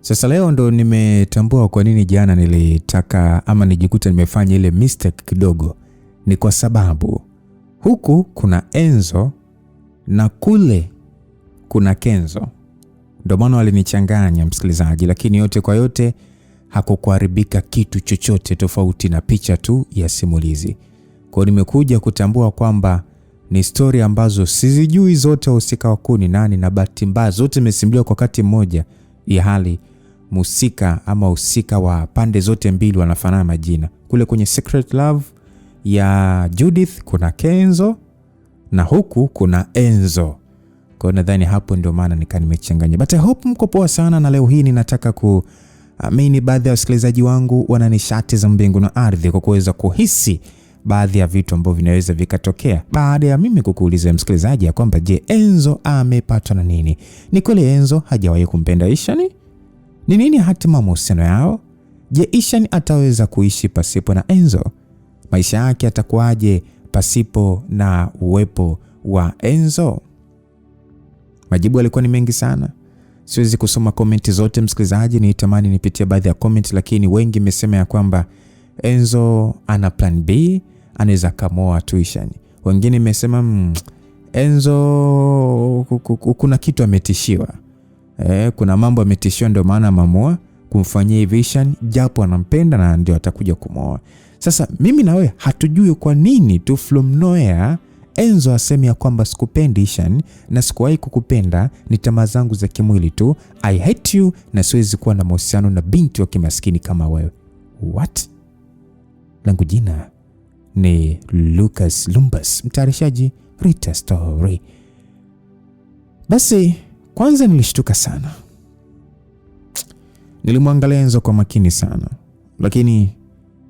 Sasa leo ndo nimetambua kwa nini jana nilitaka ama nijikuta nimefanya ile mistake kidogo. Ni kwa sababu huku kuna Enzo na kule kuna Kenzo. Ndio maana walinichanganya msikilizaji, lakini yote kwa yote hakukuharibika kitu chochote tofauti na picha tu ya simulizi. Kwa nimekuja kutambua kwamba ni story ambazo sizijui zote wahusika wakuu ni nani, na bahati mbaya zote zimesimuliwa kwa wakati mmoja, ya hali musika ama usika wa pande zote mbili wanafanana majina. Kule kwenye Secret Love ya Judith kuna Kenzo na huku kuna Enzo. Kwa nadhani hapo ndio maana nimechanganya. But I hope mko poa sana, na leo hii ninataka kuamini baadhi ya wasikilizaji wangu wana nishati za mbingu na ardhi kwa kuweza kuhisi baadhi ya vitu ambavyo vinaweza vikatokea baada ya mimi kukuuliza msikilizaji ya kwamba je, Enzo amepatwa na nini? Ni kweli Enzo hajawahi kumpenda Ishani? Ni nini hatima mahusiano yao? Je, Ishani ataweza kuishi pasipo na Enzo? Maisha yake atakuwaje pasipo na uwepo wa Enzo? Majibu yalikuwa ni mengi sana. Siwezi kusoma komenti zote msikilizaji, nitamani nipitie baadhi ya komenti, lakini wengi wamesema ya kwamba Enzo ana plan B, anaweza kamoa tu Ishani. Wengine wamesema Enzo kuna kitu ametishiwa. Kuna mambo ametishiwa ndio maana ameamua kumfanyia hivi Ishani, japo anampenda na ndio atakuja kumoa. Sasa mimi na wewe hatujui kwa nini tu from nowhere Enzo aseme ya kwamba sikupendi Ishani na sikuwahi kukupenda, ni tamaa zangu za kimwili tu. I hate you na siwezi kuwa na mahusiano na binti wa kimaskini kama wewe. What? Langu jina ni Lucas Lumbas, mtayarishaji Rita Story. Basi kwanza nilishtuka sana. Nilimwangalia Enzo kwa makini sana, lakini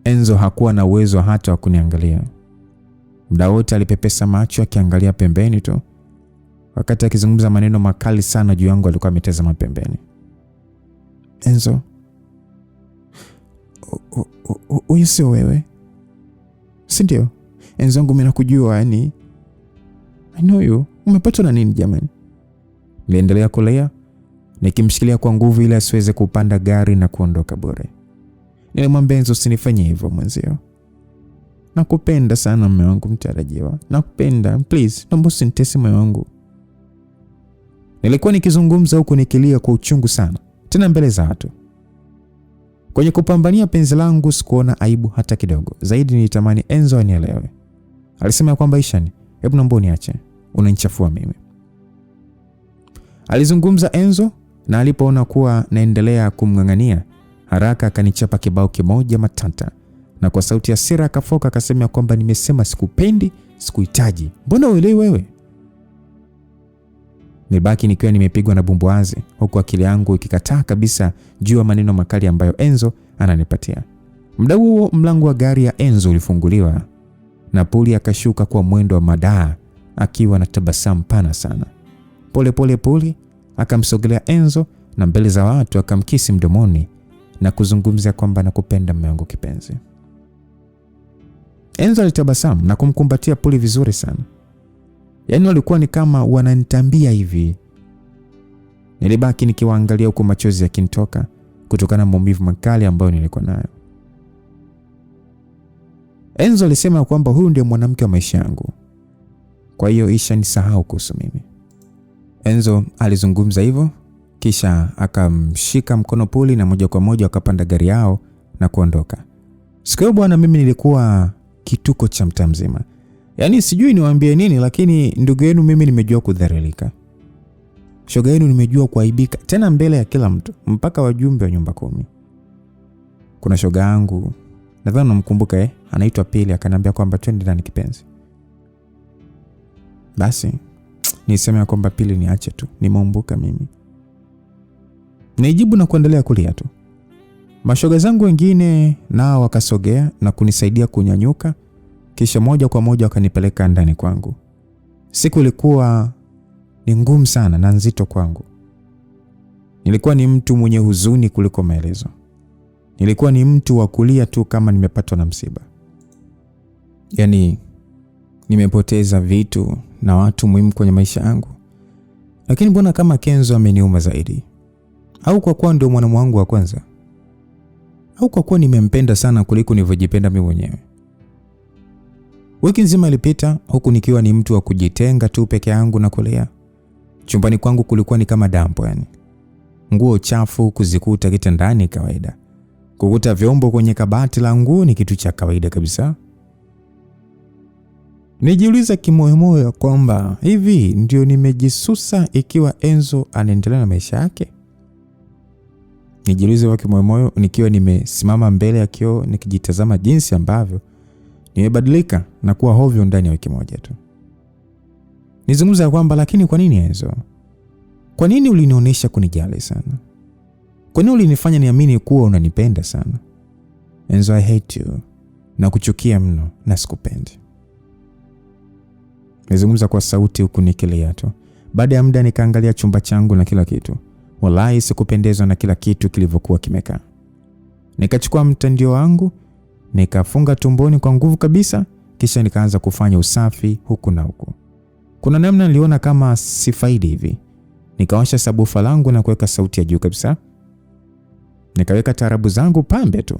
Enzo hakuwa na uwezo hata wa kuniangalia. Muda wote alipepesa macho akiangalia pembeni tu. Wakati akizungumza maneno makali sana juu yangu alikuwa ametazama pembeni. Enzo, huyu sio wewe? Si ndio? Enzo wangu, mimi nakujua, yani I know you. Umepatwa na nini jamani? Niliendelea kulea nikimshikilia kwa nguvu ili asiweze kupanda gari na kuondoka bure. Nilimwambia Enzo, usinifanye hivyo mwenzio. Nakupenda sana mume wangu mtarajiwa. Nakupenda, please, naomba usinitese mume wangu. Nilikuwa nikizungumza huko nikilia kwa uchungu sana, tena mbele za watu. Kwenye kupambania penzi langu sikuona aibu hata kidogo. Zaidi nilitamani Enzo anielewe. Alisema kwamba Ishani, hebu naomba uniache, unanichafua mimi. Alizungumza Enzo, na alipoona kuwa naendelea kumng'ang'ania, haraka akanichapa kibao kimoja matata, na kwa sauti ya hasira akafoka akasema kwamba nimesema sikupendi, sikuhitaji. Mbona uelewi wewe? Nibaki nikiwa nimepigwa na bumbuazi, huku akili yangu ikikataa kabisa juu ya maneno makali ambayo Enzo ananipatia. Muda huo mlango wa gari ya Enzo ulifunguliwa na Puli akashuka kwa mwendo wa madaa akiwa na tabasamu pana sana. Pole Puli akamsogelea Enzo na mbele za watu akamkisi mdomoni na kuzungumzia kwamba nakupenda mume wangu kipenzi. Enzo alitabasamu na kumkumbatia Puli vizuri sana. Yaani walikuwa ni kama wananitambia hivi. Nilibaki nikiwaangalia huko machozi yakinitoka kutokana na maumivu makali ambayo nilikuwa nayo. Enzo alisema kwamba huyu ndiye mwanamke wa maisha yangu, kwa hiyo Ishani sahau kuhusu mimi. Enzo alizungumza hivyo kisha akamshika mkono Puli na moja kwa moja wakapanda gari yao na kuondoka. Siku hiyo bwana, mimi nilikuwa kituko cha mtaa mzima. Yaani sijui niwaambie nini, lakini ndugu yenu mimi nimejua kudhalilika. Shoga yenu nimejua kuaibika, tena mbele ya kila mtu, mpaka wajumbe wa nyumba 10. Kuna shoga yangu, nadhani namkumbuka anaitwa Pili, akaniambia kwamba twende ndani kipenzi. Basi nisema kwamba Pili niache tu, nimeumbuka mimi. Nijibu na kuendelea kulia tu. Mashoga zangu wengine nao wakasogea na kunisaidia kunyanyuka, kisha moja kwa moja wakanipeleka ndani kwangu. Siku ilikuwa ni ngumu sana na nzito kwangu. Nilikuwa ni mtu mwenye huzuni kuliko maelezo. Nilikuwa ni mtu wa kulia tu kama nimepatwa na msiba. Yaani nimepoteza vitu na watu muhimu kwenye maisha yangu. Lakini mbona kama Kenzo ameniuma zaidi? Au kwa kuwa ndio mwanamume wangu wa kwanza? Au kwa kuwa nimempenda sana kuliko nilivyojipenda mimi mwenyewe? Wiki nzima ilipita huku nikiwa ni mtu wa kujitenga tu peke yangu na kulea. Chumbani kwangu kulikuwa ni kama dampo yani. Nguo chafu kuzikuta kitandani kawaida. Kukuta vyombo kwenye kabati la nguo ni kitu cha kawaida kabisa. Nijiuliza kimoyomoyo kwamba hivi ndio nimejisusa ikiwa Enzo anaendelea na maisha yake? Nijiuliza kwa kimoyomoyo nikiwa nimesimama mbele ya kioo nikijitazama jinsi ambavyo nimebadilika na kuwa hovyo ndani ya wiki moja tu. Nizungumza kwamba lakini kwa nini Enzo? Kwa nini ulinionyesha kunijali sana? Kwa nini ulinifanya niamini kuwa unanipenda sana? Enzo, I hate you. Na kuchukia mno na sikupendi. Nizungumza kwa sauti huku nikilia tu. Baada ya muda nikaangalia chumba changu na kila kitu. Wallahi sikupendezwa na kila kitu kilivyokuwa kimekaa. Nikachukua mtandio wangu, nikafunga tumboni kwa nguvu kabisa, kisha nikaanza kufanya usafi huku na huku. Kuna namna niliona kama sifaidi hivi. Nikawasha sabufa langu na kuweka sauti ya juu kabisa. Nikaweka taarabu zangu pambe tu.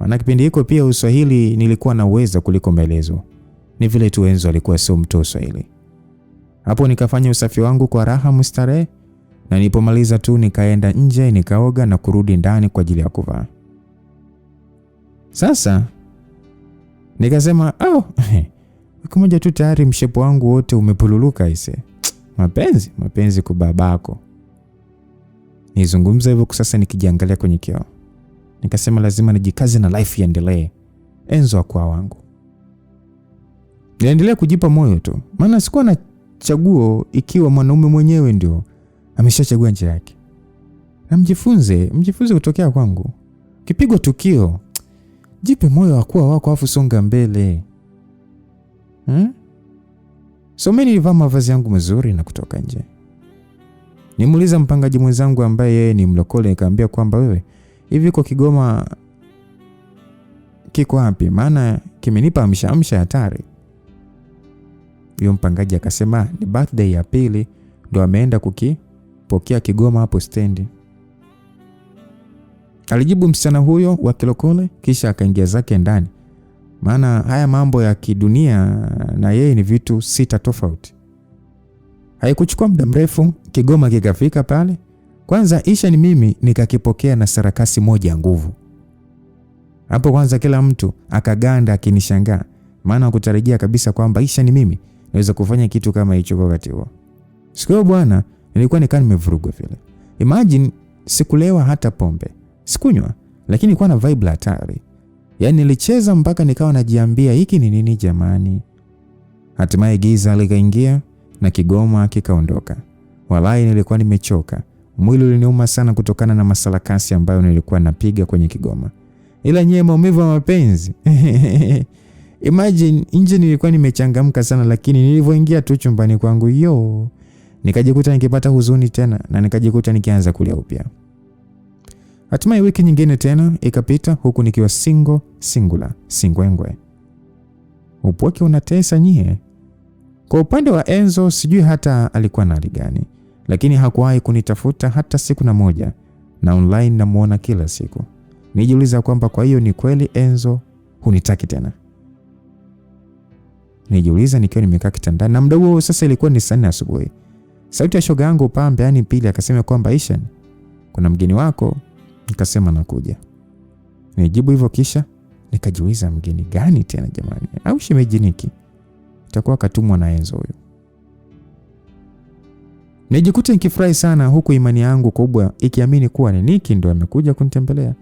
Maana kipindi hiko pia Uswahili nilikuwa na uwezo kuliko maelezo. Ni vile tu Enzo alikuwa sio mtu Uswahili. Hapo nikafanya usafi wangu kwa raha mustarehe, na nilipomaliza tu nikaenda nje nikaoga na kurudi ndani kwa ajili ya kuvaa. Sasa nikasema, wiki moja tu tayari mshepo wangu wote umepululuka ise. Mapenzi kubabako. Nizungumza hivyo sasa nikijiangalia kwenye kioo. Nikasema lazima nijikaze na life iendelee. Enzo akwa wangu. Niendelea kujipa moyo tu. Maana sikuwa na chaguo ikiwa mwanaume mwenyewe ndio ameshachagua njia yake. Na mjifunze kutokea kwangu. Kipigwa tukio, jipe moyo wa kuwa wako afu songa mbele. So mimi nilivaa mavazi yangu mazuri na kutoka nje. Nimuuliza mpangaji mwenzangu ambaye yeye ni mlokole, nikamwambia kwamba wewe hivi kwa Kigoma kiko wapi? Maana kimenipa amsha hatari. Huyo mpangaji akasema ni birthday ya pili ndo ameenda kukipokea Kigoma hapo stendi. Alijibu msichana huyo wa kilokole, kisha akaingia zake ndani. Maana haya mambo ya kidunia na yeye ni vitu sita tofauti. Haikuchukua muda mrefu Kigoma kikafika pale. Kwanza Isha ni mimi nikakipokea na sarakasi moja ya nguvu. Hapo kwanza kila mtu akaganda akinishangaa. Maana hakutarajia kabisa kwamba Isha ni mimi naweza kufanya kitu kama hicho kwa wakati huo. Siku hiyo bwana nilikuwa nikaa nimevurugwa vile. Imagine sikulewa hata pombe. Sikunywa, lakini nilikuwa na vibe la hatari. Yaani nilicheza mpaka nikawa najiambia hiki ni nini jamani? Hatimaye giza likaingia na Kigoma kikaondoka. Wallahi nilikuwa nimechoka. Mwili uliniuma sana kutokana na masarakasi ambayo nilikuwa napiga kwenye Kigoma. Ila nyewe maumivu ya mapenzi. Imagine nje nilikuwa nimechangamka sana, lakini nilivyoingia tu chumbani kwangu nikajikuta nikipata huzuni tena na nikajikuta nikianza kulia upya. Hatimaye wiki nyingine tena ikapita huku nikiwa singwengwe. Upweke unatesa nyie. Kwa upande wa Enzo sijui hata alikuwa na hali gani, lakini hakuwahi kunitafuta hata siku na moja, na online namuona kila siku. Nijiuliza kwamba kwa hiyo ni kweli Enzo hunitaki tena. Nijiuliza nikiwa nimekaa kitandani, na muda huo sasa ilikuwa ni 4 asubuhi. Sauti ya shoga yangu pambe yani Pili akasema kwamba Isha, kuna mgeni wako. Nikasema nakuja. Nijibu hivyo kisha nikajiuliza mgeni gani tena jamani? Au shemeji Niki? Itakuwa katumwa na Enzo huyo. Nijikuta nikifurahi sana huku imani yangu kubwa ikiamini kuwa ni Niki ndo amekuja kunitembelea.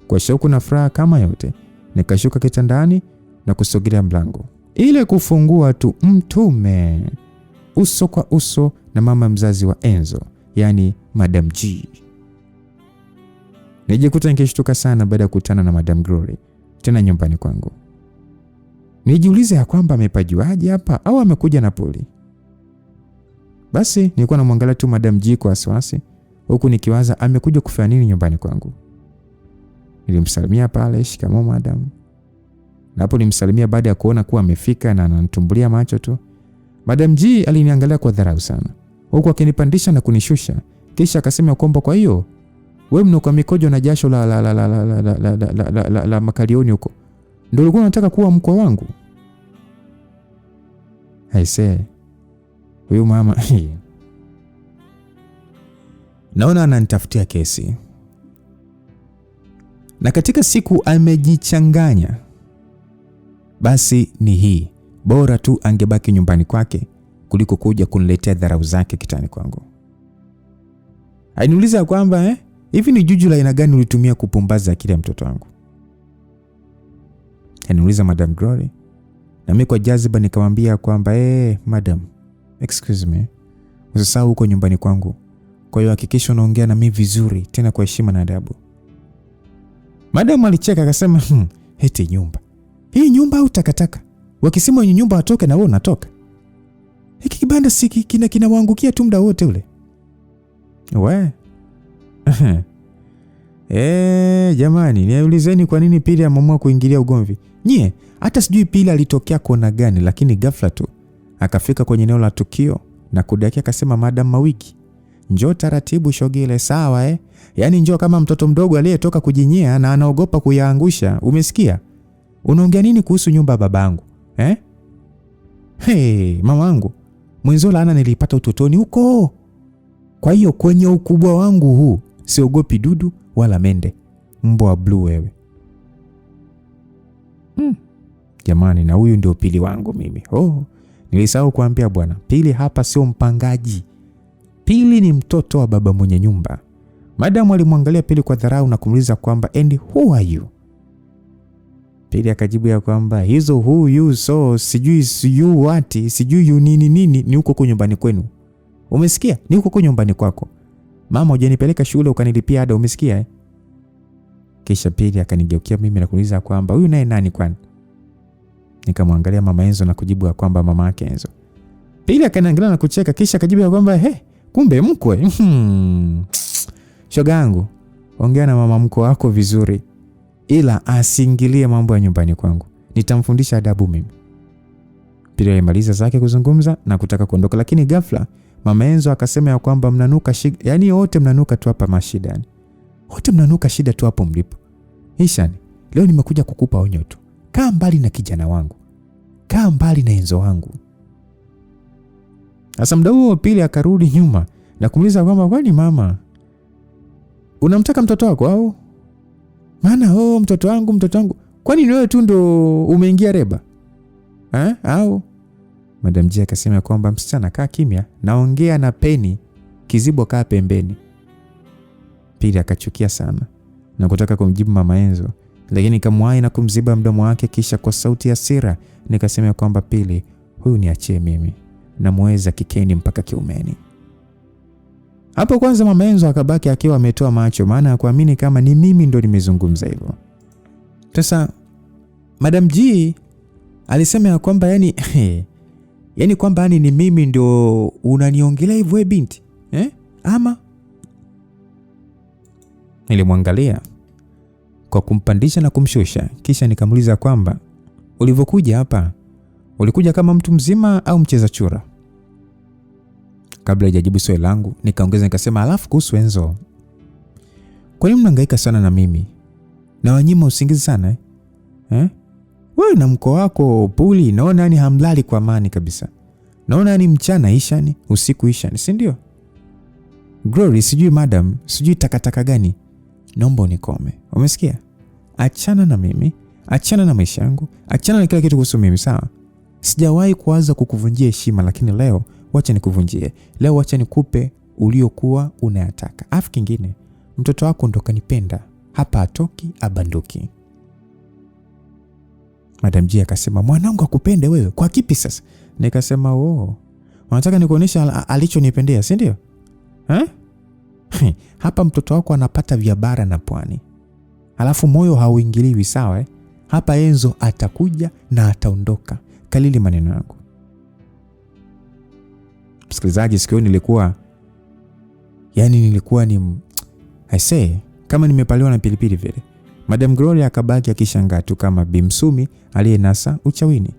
Kwa shauku na furaha kama yote, nikashuka kitandani na kusogelea mlango. Ile kufungua tu mtume uso kwa uso na mama mzazi wa Enzo, yani Madam G. Nijikuta nikishtuka sana baada ya kukutana na Madam Glory tena nyumbani kwangu. Nijiulize ya kwamba amepajuaje hapa au amekuja na poli. Basi nilikuwa namwangalia tu Madam G kwa wasiwasi, huku nikiwaza amekuja kufanya nini nyumbani kwangu. Nilimsalimia pale, shikamoo madam. Napo nimsalimia baada ya kuona kuwa amefika na ananitumbulia macho tu. Madam G aliniangalia kwa dharau sana, huku akinipandisha na kunishusha, kisha akasema kwamba kwa hiyo Wewe mnuka mikojo na jasho la makalioni huko. Ndio ulikuwa unataka kuwa mkwe wangu? Aisee. Huyu mama naona ananitafutia kesi. Na katika siku amejichanganya. Basi ni hii. Bora tu angebaki nyumbani kwake kuliko kuja kuniletea dharau zake kitani kwangu. Ainiuliza kwamba hivi ni juju la aina gani ulitumia kupumbaza akili ya mtoto wangu? Ainiuliza Madam Glory. Na mimi kwa jaziba nikamwambia kwamba madam, excuse me, usisahau uko nyumbani kwangu. Kwa hiyo hakikisha unaongea na mimi vizuri, tena kwa heshima na adabu. Madam alicheka akasema, eti nyumba. Hii nyumba au takataka? Wakisema wenye nyumba watoke na wewe unatoka. Hiki kibanda siki kinawaangukia tu muda wote ule. We. Jamani, niulizeni kwa nini Pili ameamua kuingilia ugomvi? Nyie, hata sijui Pili alitokea kona gani, lakini ghafla tu akafika kwenye eneo la tukio na kudakia akasema, Madam Mawigi, njoo taratibu Shogile, sawa Yaani njoo kama mtoto mdogo aliyetoka kujinyea na anaogopa kuyaangusha. Umesikia? Unaongea nini kuhusu nyumba ya babangu? Mamangu, mwenzo laana nilipata utotoni huko. Kwa hiyo kwenye ukubwa wangu huu siogopi dudu wala mende. Mbwa wa blue wewe. Jamani, na huyu ndio Pili wangu mimi. Nilisahau kuambia bwana, Pili hapa sio mpangaji. Pili ni mtoto wa baba mwenye nyumba. Madam alimwangalia Pili kwa dharau na kumuuliza kwamba, and who are you? Pili akajibu ya kwamba, hizo who you, so sijui wati, sijui you nini ni huko kwa nyumbani kwenu. Umesikia? Ni huko kwa nyumbani kwako. Mama hujanipeleka shule ukanilipia ada, umesikia? Kisha Pili akanigeukia mimi na kuuliza kwamba, huyu naye nani kwani? Nikamwangalia Mama Enzo na kujibu ya kwamba mama yake Enzo. Pili akaniangalia na kucheka kisha akajibu ya kwamba, kumbe mkwe. Shoga yangu, ongea na mama mkwe wako vizuri, ila asiingilie mambo ya nyumbani kwangu. Nitamfundisha adabu mimi. Pili alimaliza zake kuzungumza na kutaka kuondoka, lakini ghafla Mama Enzo akasema ya kwamba mnanuka yaani wote mnanuka tu hapa mashida. Wote mnanuka shida tu hapo mlipo. Ishani, leo nimekuja kukupa onyo tu. Kaa mbali na kijana wangu. Kaa mbali na Enzo wangu. Sasa muda huo Pili akarudi nyuma na kumuuliza kwamba, kwani mama, unamtaka mtoto wako au? Maana mtoto wangu. Kwani ni wewe tu ndo umeingia reba? Au? Madam G akasema kwamba, msichana kaa kimya, naongea na Penny, Kizibo kaa pembeni. Pili akachukia sana na kutaka kumjibu Mama Enzo, lakini kamwahi na kumziba mdomo wake, kisha kwa sauti ya hasira nikasema kwamba, Pili, huyu niachie mimi, namweza kikeni mpaka kiumeni. Hapo kwanza Mama Enzo akabaki akiwa ametoa macho, maana ya kuamini kama ni mimi ndo nimezungumza hivyo. Sasa Madam G alisema ya kwamba yani kwamba ni mimi ndo unaniongelea hivyo binti? Ama? Nilimwangalia kwa kumpandisha na kumshusha, kisha nikamuuliza kwamba, ulivyokuja hapa ulikuja kama mtu mzima au mcheza chura? Kabla hajajibu swali langu nikaongeza nikasema, alafu kuhusu Enzo, kwa nini mnahangaika sana na mimi? Na wanyima usingizi sana Wewe na mko wako Puli naona ni hamlali kwa amani kabisa. Naona ni mchana ishani, usiku ishani, si ndio? Glory, sijui madam, sijui takataka gani. Naomba unikome. Umesikia? Achana na mimi, achana na maisha yangu, achana na kila kitu kuhusu mimi, sawa? Sijawahi kuanza kukuvunjia heshima, lakini leo wacha nikuvunjie. Leo wacha nikupe uliokuwa unayataka. Afu kingine, mtoto wako ndo kanipenda. Hapa atoki abanduki. Madam G akasema, mwanangu akupende wewe kwa kipi sasa? Nikasema, unataka nikuonesha alichonipendea, si ndio? Hapa mtoto wako anapata vya bara na pwani. Alafu moyo hauingiliwi, sawa? Hapa Enzo atakuja na ataondoka. Kalili maneno yangu. Msikilizaji, sikio nilikuwa ni I say kama nimepaliwa na pilipili vile. Madam Gloria akabaki akishangaa tu kama Bimsumi aliyenasa uchawini.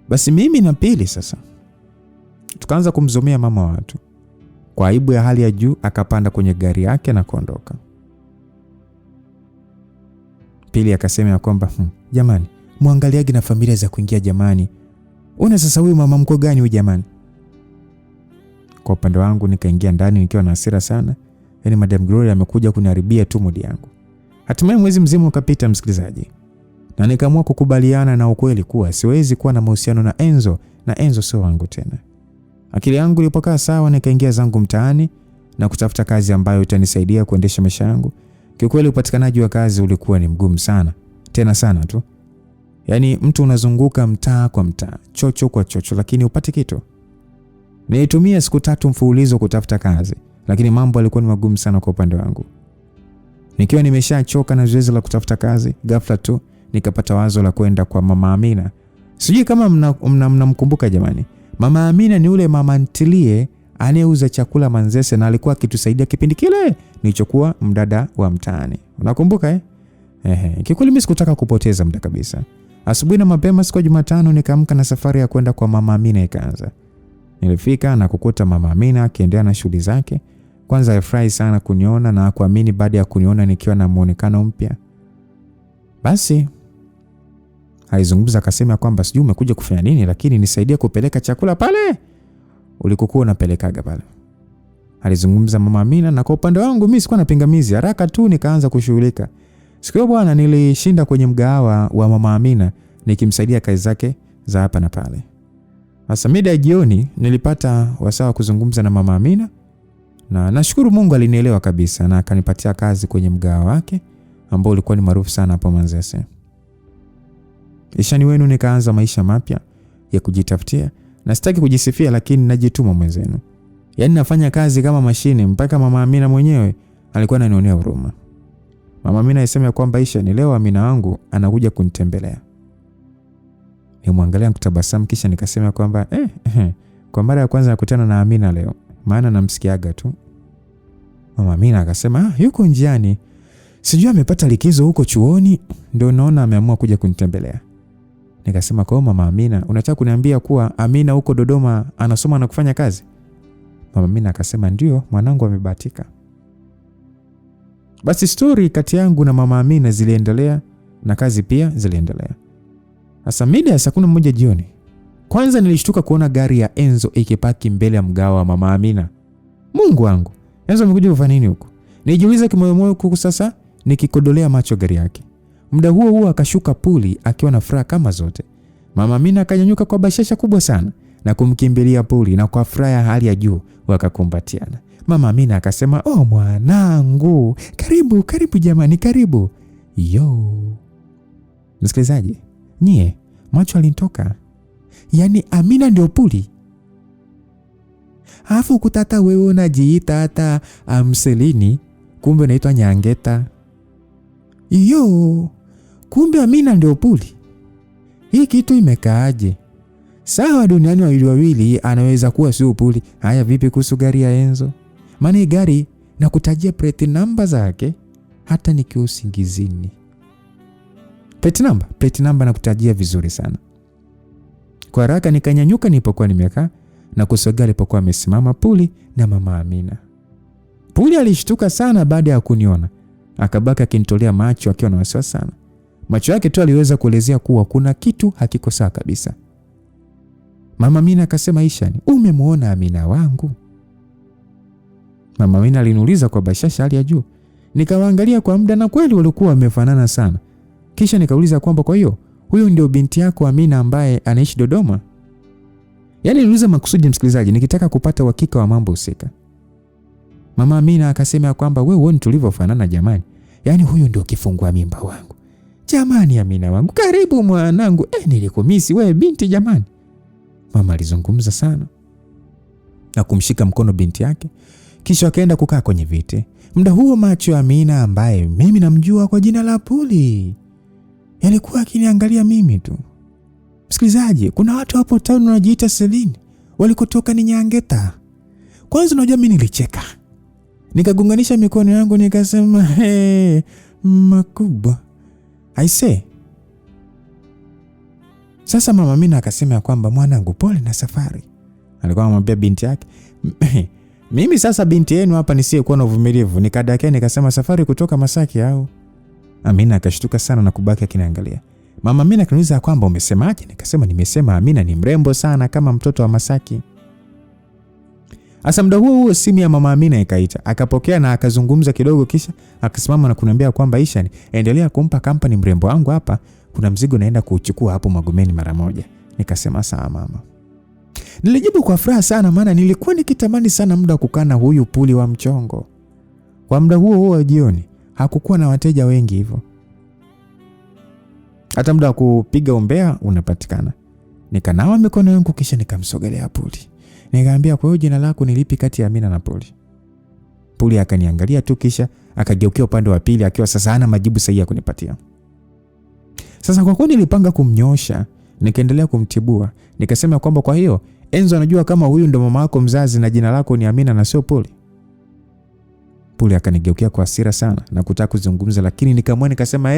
Basi mimi na Pili sasa tukaanza kumzomea mama watu. Kwa aibu ya hali ya juu akapanda kwenye gari yake na kuondoka. Pili akasema ya kwamba jamani, muangaliage na familia za kuingia jamani. Una sasa huyu mama mko gani huyu jamani? Kwa upande wangu nikaingia ndani nikiwa na hasira sana. Yaani Madam Gloria amekuja kuniharibia tu mood yangu. Hatimaye mwezi mzima ukapita msikilizaji. Na nikaamua kukubaliana na ukweli kuwa siwezi kuwa na mahusiano na Enzo, na Enzo sio wangu tena. Akili yangu ilipokaa sawa, nikaingia zangu mtaani na kutafuta kazi ambayo itanisaidia kuendesha maisha yangu. Kiukweli upatikanaji wa kazi ulikuwa ni mgumu sana. Tena sana tu. Yaani mtu unazunguka mtaa kwa mtaa, chocho kwa chocho, lakini upate kitu. Nilitumia siku 3 mfululizo kutafuta kazi, lakini mambo yalikuwa ni magumu sana kwa upande wangu. Nikiwa nimeshachoka na zoezi la kutafuta kazi, ghafla tu nikapata wazo la kwenda kwa Mama Amina. Sijui kama mnamkumbuka jamani. Mama Amina ni ule mama ntilie anayeuza chakula Manzese na alikuwa akitusaidia kipindi kile nilichokuwa mdada wa mtaani. Unakumbuka Kikweli mimi sikutaka kupoteza muda kabisa. Asubuhi na mapema siku ya Jumatano nikaamka na safari ya kwenda kwa Mama Amina ikaanza. Nilifika na kukuta Mama Amina akiendelea na shughuli zake. Kwanza alifurahi sana kuniona na kuamini baada ya kuniona nikiwa na muonekano mpya. Basi alizungumza akasema kwamba sijui umekuja kufanya nini, lakini nisaidie kupeleka chakula pale ulikokuwa unapelekaga pale. Alizungumza Mama Amina, na kwa upande wangu mimi sikuwa na pingamizi, haraka tu nikaanza kushughulika. Siku hiyo bwana nilishinda kwenye mgahawa wa Mama Amina nikimsaidia kazi zake za hapa na pale. Sasa mida ya jioni nilipata wasaa kuzungumza na Mama Amina, na nashukuru Mungu alinielewa kabisa na akanipatia kazi kwenye mgahawa wake ambao ulikuwa ni maarufu sana hapo Manzese. Ishani wenu nikaanza maisha mapya ya kujitafutia, na sitaki kujisifia lakini najituma mwenzenu. Yaani nafanya kazi kama mashine mpaka Mama Amina mwenyewe alikuwa ananionea huruma. Mama Amina alisema kwamba Ishani leo Amina wangu anakuja kunitembelea. Nimwangalia kutabasamu kisha nikasema kwamba kwa mara ya kwanza nakutana na Amina leo, maana namsikiaga tu. Mama Amina akasema yuko njiani. Sijui amepata likizo huko chuoni ndio naona ameamua kuja kunitembelea. Nikasema kwa Mama Amina, unataka kuniambia kuwa Amina huko Dodoma anasoma na kufanya kazi? Mama Amina akasema ndio, mwanangu amebahatika. Basi story kati yangu na Mama Amina ziliendelea na kazi pia ziliendelea. Sasa mida ya saa 11 jioni, kwanza nilishtuka kuona gari ya Enzo ikipaki mbele ya mgahawa wa Mama Amina. Mungu wangu, Enzo amekuja kufanya nini huko? Nijiuliza kimoyomoyo huko sasa nikikodolea macho gari yake. Muda huo akashuka Puli akiwa na furaha kama zote. Mama Amina akanyanyuka kwa bashasha kubwa sana na kumkimbilia Puli, na kwa furaha ya hali ya juu wakakumbatiana. Mama Amina akasema, mwanangu, karibu jamani, karibu. Msikilizaji, nyie macho alinitoka. Yaani Amina ndio Puli. Alafu kutata wewe unajiita hata Amselini, kumbe unaitwa Nyangeta. Kumbe Amina ndio Puli. Hii kitu imekaaje? Sawa, duniani wawili anaweza kuwa sio Puli. Haya, vipi kuhusu gari ya Enzo? Maana gari na kutajia plate number zake hata nikiwa usingizini. Plate number na kutajia vizuri sana. Kwa haraka nikanyanyuka nilipokuwa nimekaa na kusogea alipokuwa amesimama Puli na Mama Amina. Puli alishtuka sana baada ya kuniona. Akabaki akinitolea macho akiwa na wasiwasi sana. Macho yake tu aliweza kuelezea kuwa kuna kitu hakiko sawa kabisa. Mama Amina akasema, Ishani, umemuona Amina wangu? Mama Amina aliniuliza kwa bashasha hali ya juu. Nikawaangalia kwa muda na kweli walikuwa wamefanana sana. Kisha nikauliza kwamba kwa hiyo huyu ndio binti yako Amina ambaye anaishi Dodoma? Yaani niliuliza makusudi msikilizaji, nikitaka kupata uhakika wa mambo husika. Mama Amina akasema kwamba wewe uone tulivyofanana jamani. Yaani huyu ndio kifungua mimba wangu. Jamani Amina wangu, karibu mwanangu. Nilikumisi wewe binti jamani. Mama alizungumza sana na kumshika mkono binti yake, kisha akaenda kukaa kwenye viti. Muda huo macho ya Amina ambaye mimi namjua kwa jina la Puli yalikuwa akiniangalia mimi tu. Msikilizaji, kuna watu hapo town wanajiita Selini, walikotoka ni Nyangeta. Kwanza unajua mimi nilicheka. Nikagunganisha mikono yangu nikasema, makubwa. I say. Sasa Mama Amina akasema kwamba mwanangu, pole na safari. Alikuwa anamwambia binti yake. Mimi sasa binti yenu hapa nisiyekuwa na uvumilivu, nikadakea nikasema safari kutoka Masaki au. Amina akashtuka sana na kubaki akiniangalia. Mama Amina akaniuliza kwamba umesemaje? Nikasema nimesema Amina ni mrembo sana kama mtoto wa Masaki. Asa muda huo simu ya mama Amina ikaita. Akapokea na akazungumza kidogo kisha akasimama na kuniambia kwamba Ishani, endelea kumpa kampani mrembo wangu hapa. Kuna mzigo naenda kuuchukua hapo Magomeni mara moja. Nikasema sawa mama. Nilijibu kwa furaha sana maana nilikuwa nikitamani sana muda kukaa na huyu puli wa mchongo. Kwa muda huo jioni hakukuwa na wateja wengi hivyo. Hata muda wa kupiga umbea unapatikana. Nikanawa mikono yangu kisha nikamsogelea puli. Nikamwambia kwa hiyo jina lako ni lipi kati ya Amina na Puli? Puli akaniangalia tu kisha akageukia upande wa pili akiwa sasa hana majibu sahihi ya kunipatia. Sasa kwa kuwa nilipanga kumnyosha, nikaendelea kumtibua. Nikasema kwamba kwa hiyo Enzo anajua kama huyu ndo mama yako mzazi na jina lako ni Amina na sio Puli. Puli akanigeukia kwa hasira sana na kutaka kuzungumza lakini nikamwona nikasema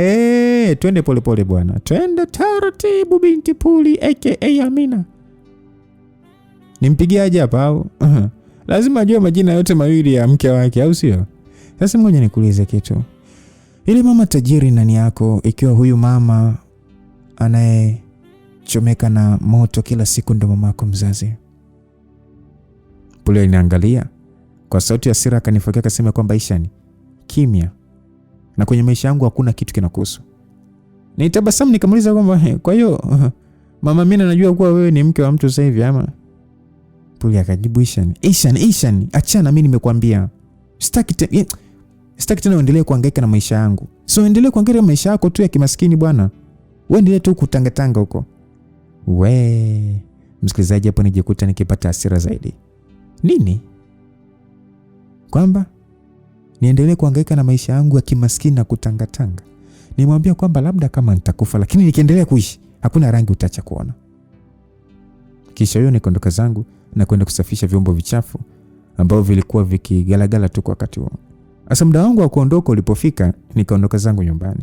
twende polepole bwana. Twende taratibu binti Puli aka Amina. Nimpigie aje hapa au? Lazima ajue majina yote mawili ya mke wake au sio? Sasa ngoja nikuulize kitu. Ile mama tajiri nani yako ikiwa huyu mama anayechomeka na moto kila siku ndo mama yako mzazi? Puli aliniangalia kwa sauti ya hasira akanifokea akasema kwamba Ishani, kimya. Na kwenye maisha yangu hakuna kitu kinakuhusu. Nitabasamu nikamuuliza kwamba kwa hiyo mama Amina anajua kuwa wewe ni mke wa mtu sasa hivi ama? Puli akajibu Ishani, achana mimi nimekuambia. Sitaki tena uendelee kuhangaika na maisha yangu. So endelee kuhangaika na maisha yako tu ya kimaskini bwana. Wewe endelee tu kutangatanga huko. Msikilizaji hapo nijikuta nikipata hasira zaidi. Nini? Kwamba niendelee kuhangaika na maisha yangu ya kimaskini na kutangatanga. Nimwambia kwamba labda kama nitakufa lakini nikiendelea kuishi hakuna rangi utacha kuona. Kisha hiyo nikaondoka zangu na kwenda kusafisha vyombo vichafu ambao vilikuwa vikigalagala tu kwa wakati huo. Asa muda wangu wa kuondoka ulipofika nikaondoka zangu nyumbani.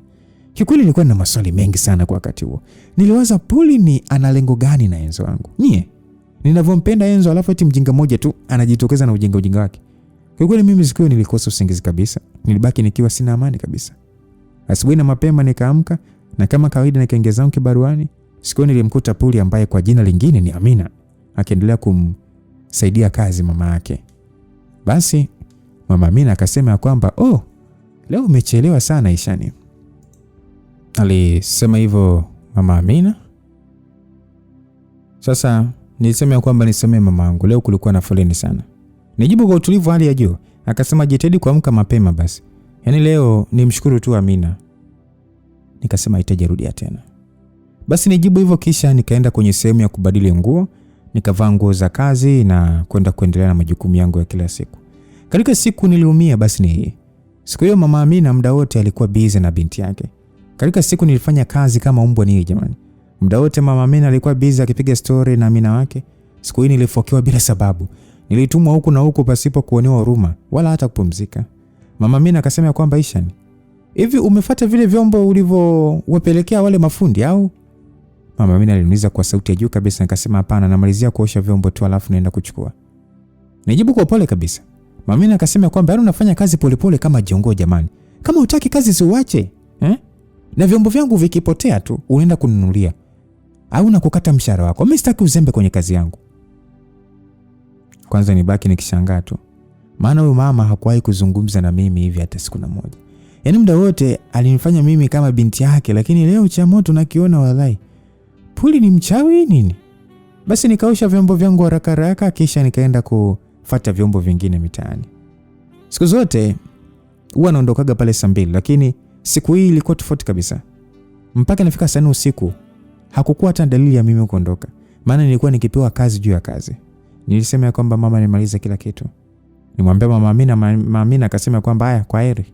Kikweli nilikuwa na maswali mengi sana kwa wakati huo. Niliwaza Puli ni ana lengo gani na Enzo wangu? Ninavyompenda Enzo alafu eti mjinga mmoja tu anajitokeza na ujinga wake. Kikweli mimi siku nilikosa usingizi kabisa. Nilibaki nikiwa sina amani kabisa. Asubuhi na mapema nikaamka na kama kawaida nikaingia zangu kibaruani. Siku nilimkuta Puli ambaye kwa jina lingine ni Amina akiendelea kumsaidia kazi mama yake. Basi mama Amina akasema kwamba leo umechelewa sana Ishani. Alisema hivyo mama Amina. Sasa nilisema kwamba nisemee mama yangu leo kulikuwa na foleni sana. Nijibu kwa utulivu hali ya juu. Akasema jitahidi kuamka mapema basi. Yaani leo nimshukuru tu Amina. Nikasema itajarudia tena. Basi nijibu hivyo kisha nikaenda kwenye sehemu ya kubadili nguo, nikavaa nguo za kazi na kwenda kuendelea na majukumu yangu ya kila siku. Katika siku niliumia basi ni hii. Siku hiyo mama Amina muda wote alikuwa busy na binti yake. Katika siku nilifanya kazi kama mbwa ni jamani. Muda wote mama Amina alikuwa busy akipiga story na Amina wake. Siku hii nilifokewa bila sababu. Nilitumwa huku na huku pasipo kuonewa huruma wala hata kupumzika. Mama Amina akasema kwamba Ishani, hivi umefuata vile vyombo ulivyowapelekea wale mafundi au? Mama Amina aliniuliza kwa sauti ya juu kabisa. Nikasema hapana, namalizia kuosha vyombo tu alafu naenda kuchukua. Nijibu kwa pole kabisa. Mama Amina akasema kwamba unafanya kazi polepole kama jongo jamani. Kama hutaki kazi si uache. Na vyombo vyangu vikipotea tu unaenda kununulia. Au nakukata mshahara wako. Mimi sitaki uzembe kwenye kazi yangu. Kwanza nibaki nikishangaa tu. Maana huyo mama hakuwahi kuzungumza na mimi hivi hata siku na moja. Yaani muda wote alinifanya mimi kama binti yake, lakini leo cha moto nakiona wallahi. Puli ni mchawi nini? Basi nikaosha vyombo vyangu haraka kisha nikaenda kufuata vyombo vingine mitaani. Siku zote huwa naondokaga pale saa 2 lakini siku hii ilikuwa tofauti kabisa. Mpaka nifika saa 4 usiku hakukuwa hata dalili ya mimi kuondoka. Maana nilikuwa nikipewa kazi juu ya kazi. Nilisema kwamba mama nimaliza kila kitu. Nimwambia mama Amina, mama Amina akasema kwamba haya kwa heri.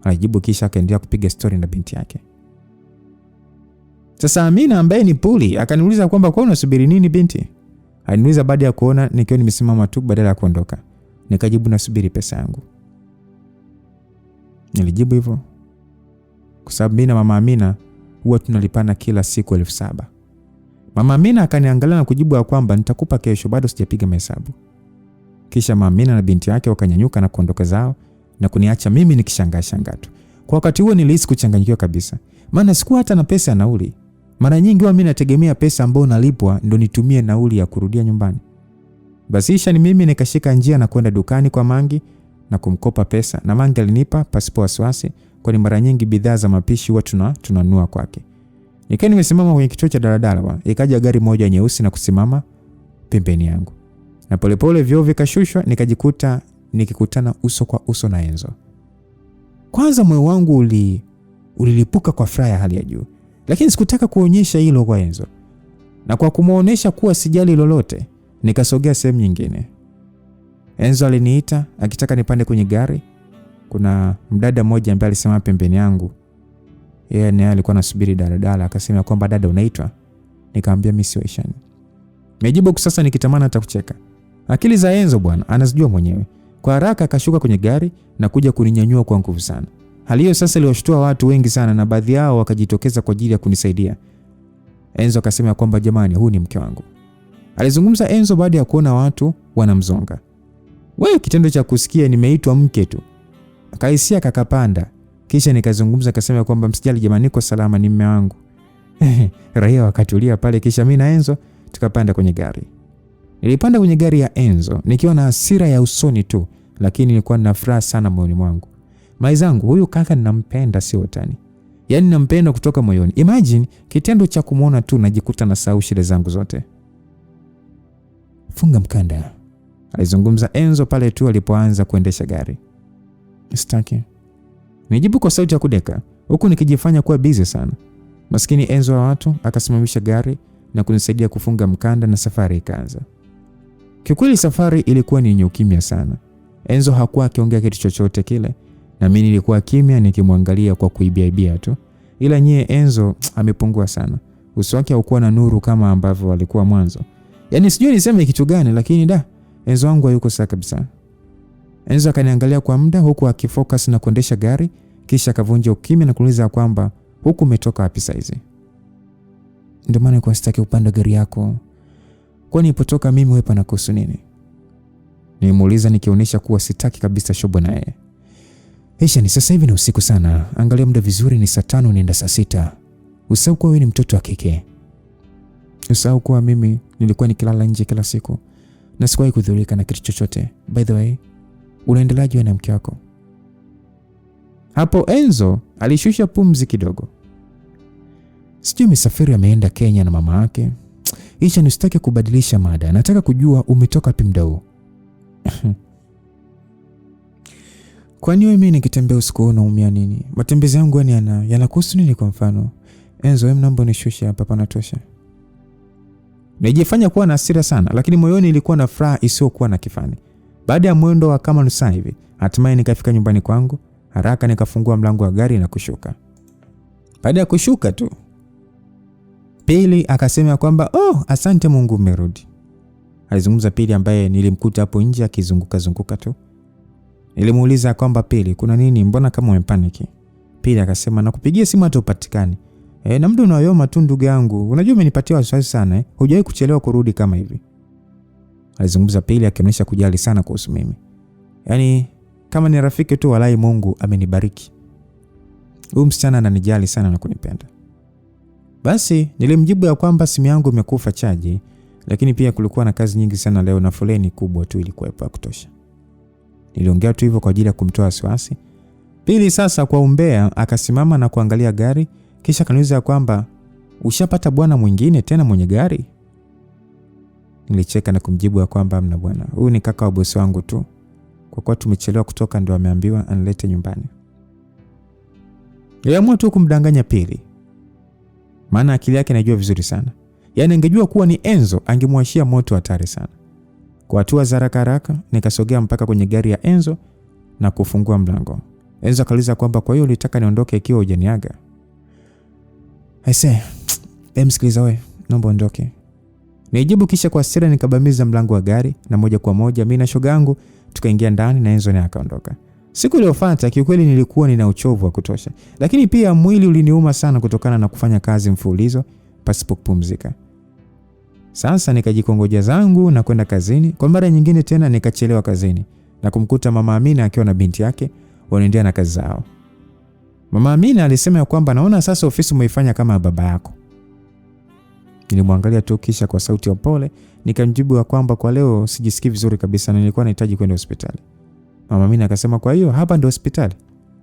Alijibu kisha akaendelea kupiga story na binti yake. Sasa Amina ambaye ni Puli akaniuliza kwamba kwa unasubiri nini binti? Aliniuliza baada ya kuona nikiwa nimesimama tu badala ya kuondoka. Nikajibu nasubiri pesa yangu. Nilijibu hivyo kwa sababu mimi na mama Amina huwa tunalipana kila siku 7,000. Mama Amina akaniangalia na kujibu kwamba nitakupa kesho, bado sijapiga mahesabu. Kisha mama Amina na binti yake wakanyanyuka na kuondoka zao na kuniacha mimi nikishangaa tu. Kwa wakati huo nilihisi kuchanganyikiwa kabisa. Maana sikuwa hata na pesa ya nauli. Mara nyingi huwa mimi nategemea pesa ambayo nalipwa ndio nitumie nauli ya kurudia nyumbani. Basi isha ni mimi nikashika njia na kwenda dukani kwa Mangi na kumkopa pesa, na Mangi alinipa pasipo wasiwasi, kwani mara nyingi bidhaa za mapishi huwa tunanunua kwake. Nikiwa nimesimama kwenye kituo cha daladala, ikaja gari moja nyeusi na kusimama pembeni yangu. Na polepole vioo vikashushwa, nikajikuta nikikutana uso kwa uso na Enzo. Kwanza moyo wangu ulilipuka kwa furaha ya hali ya juu, lakini sikutaka kuonyesha hilo kwa Enzo. Na kwa kumuonesha kuwa sijali lolote, nikasogea sehemu nyingine. Enzo aliniita akitaka nipande kwenye gari. Kuna mdada mmoja ambaye alisimama pembeni yangu. Yeye naye alikuwa anasubiri daladala, akasema kwamba dada unaitwa? Nikamwambia mimi sio Ishani. Nimejibu kwa sasa nikitamani hata kucheka. Akili za Enzo bwana anazijua mwenyewe. Kwa haraka akashuka kwenye gari na kuja kuninyanyua kwa nguvu sana. Hali hiyo sasa iliwashtua watu wengi sana na baadhi yao wakajitokeza kwa ajili ya kunisaidia. Enzo akasema kwamba jamani, huyu ni mke wangu. Alizungumza Enzo baada ya kuona watu wanamzonga. Wewe kitendo cha kusikia nimeitwa mke tu. Akaisia kakapanda. Kisha nikazungumza akasema kwamba msijali jamani, niko salama, ni mume wangu. Raia wakatulia pale, kisha mimi na Enzo tukapanda kwenye gari. Nilipanda kwenye gari ya Enzo nikiwa na hasira ya usoni tu, lakini nilikuwa na furaha sana moyoni mwangu. Maizangu, huyu kaka ninampenda sio utani. Yaani nampenda kutoka moyoni. Imagine kitendo cha kumuona tu najikuta na sahau shida zangu zote. Funga mkanda, alizungumza Enzo pale tu alipoanza kuendesha gari. Sitaki. Nijibu kwa sauti ya kudeka, huku nikijifanya kuwa busy sana. Maskini Enzo wa watu akasimamisha gari na kunisaidia kufunga mkanda na safari ikaanza. Kiukweli safari ilikuwa ni yenye ukimya sana. Enzo hakuwa akiongea kitu chochote kile, na mimi nilikuwa kimya nikimwangalia kwa kuibiaibia tu. Ila nyie Enzo amepungua sana. Uso wake haukuwa na nuru kama ambavyo alikuwa mwanzo. Yaani sijui niseme kitu gani, lakini Enzo wangu hayuko sawa kabisa. Enzo akaniangalia kwa muda huku akifocus na kuendesha gari, kisha akavunja ukimya na kuuliza kwamba huku umetoka wapi saizi? Ndio maana kwa sitaki upande gari yako. Kwani nilipotoka mimi wewe pana kuhusu nini? Nilimuuliza nikionyesha kuwa sitaki kabisa shobo na yeye. Aisha, ni sasa hivi ni usiku sana. Angalia muda vizuri, ni saa 5 nienda saa 6. Usahau kuwa wewe ni mtoto wa kike. Usahau kuwa mimi nilikuwa nikilala nje kila siku na sikuwahi kudhurika na kitu chochote. By the way, unaendeleaje na mke wako? Hapo Enzo alishusha pumzi kidogo. Sijui msafiri ameenda Kenya na mama yake. Aisha, nisitaki kubadilisha mada. Nataka kujua umetoka wapi muda huu. Kwani mimi nikitembea usiku unaumia nini? Matembezi yangu yanakuhusu nini kwa mfano? Enzo, wewe mnaomba nishushe hapa panatosha. Nijifanya kuwa na hasira sana, lakini moyoni ilikuwa na furaha isiyokuwa na kifani. Baada ya mwendo wa kama nusu hivi, hatimaye nikafika nyumbani kwangu. Haraka nikafungua mlango wa gari na kushuka. Baada ya kushuka tu, Pili akasema kwamba asante Mungu umerudi. Alizungumza Pili ambaye nilimkuta hapo nje akizunguka tu. Nilimuuliza kwamba Pili, kuna nini? Mbona kama umepaniki? Pili akasema nakupigia simu hata upatikani. Na muda unayoma tu ndugu yangu. Unajua umenipatia wasiwasi sana. Hujawahi kuchelewa kurudi kama hivi. Alizungumza Pili akionyesha kujali sana kuhusu mimi. Yaani kama ni rafiki tu, walai Mungu amenibariki. Huyu msichana ananijali sana na kunipenda. Basi nilimjibu ya kwamba simu yangu imekufa chaji, lakini pia kulikuwa na kazi nyingi sana leo na foleni kubwa tu ilikuwepo ya kutosha. Niliongea tu hivyo kwa ajili ya kumtoa wasiwasi. Pili sasa kwa umbea akasimama na kuangalia gari, kisha kaniuliza kwamba ushapata bwana mwingine tena mwenye gari? Nilicheka na kumjibu ya kwamba hamna bwana. Huyu ni kaka wa bosi wangu tu. Kwa kuwa tumechelewa kutoka ndio ameambiwa anilete nyumbani. Niliamua tu kumdanganya Pili. Maana akili yake najua vizuri sana. Yaani angejua kuwa ni Enzo angemwashia moto hatari sana. Kwa hatua za haraka nikasogea mpaka kwenye gari ya Enzo na kufungua mlango. Enzo akauliza kwamba kwa hiyo ulitaka niondoke ikiwa hujaniaga? Aise, msikiliza wewe, naomba ondoke. Nijibu kisha kwa hasira nikabamiza mlango wa gari na moja kwa moja mimi na shoga yangu tukaingia ndani na Enzo naye akaondoka. Siku iliyofuata kiukweli nilikuwa nina uchovu wa kutosha, lakini pia mwili uliniuma sana kutokana na kufanya kazi mfululizo pasipo kupumzika. Sasa nikajikongoja zangu na kwenda kazini. Kwa mara nyingine tena nikachelewa kazini na kumkuta mama Amina akiwa na binti yake wanaendelea na kazi zao. Mama Amina alisema ya kwamba naona sasa ofisi umeifanya kama baba yako. Nilimwangalia tu kisha kwa sauti ya upole nikamjibu ya kwamba kwa leo sijisikii vizuri kabisa na nilikuwa nahitaji kwenda hospitali. Mama Amina akasema kwa hiyo hapa ndio hospitali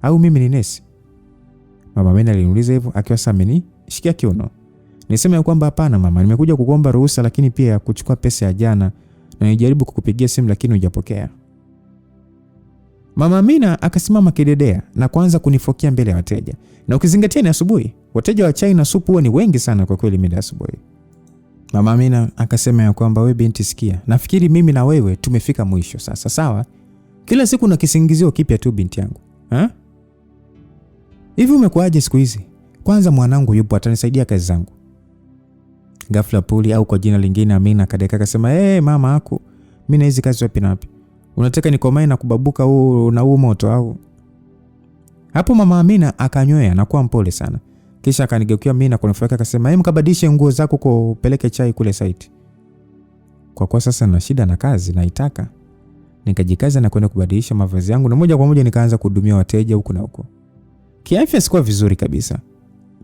au mimi ni nesi? Mama Amina aliniuliza hivyo akiwa sameni shikia kiuno. Nisema ya kwamba hapana mama, nimekuja kukuomba ruhusa lakini pia kuchukua pesa ya jana na nijaribu kukupigia simu lakini hujapokea. Mama Amina akasimama kidedea na kuanza kunifokea mbele ya wateja. Na ukizingatia ni asubuhi, wateja wa chai na supu huwa ni wengi sana kwa kweli mida asubuhi. Mama Amina akasema ya kwamba wewe binti sikia, nafikiri mimi na wewe tumefika mwisho sasa, sawa? Kila siku na kisingizio kipya tu binti yangu. Hivi umekuaje siku hizi? Kwanza mwanangu yupo atanisaidia kazi zangu. Ghafla Puli au kwa jina lingine Amina akadeka akasema, mama yako, mimi na hizi kazi wapi na wapi? Unataka nikomae na kubabuka huu na huu moto au? Hapo mama Amina akanyoea na kuwa mpole sana. Kisha akanigeukia mimi na kunifuata akasema, mkabadilishe nguo zako kwa upeleke chai kule site. Kwa kuwa sasa na shida na kazi naitaka, nikajikaza na kwenda kubadilisha mavazi yangu na moja kwa moja nikaanza kuhudumia wateja huku na huko. Kiafya sikuwa vizuri kabisa.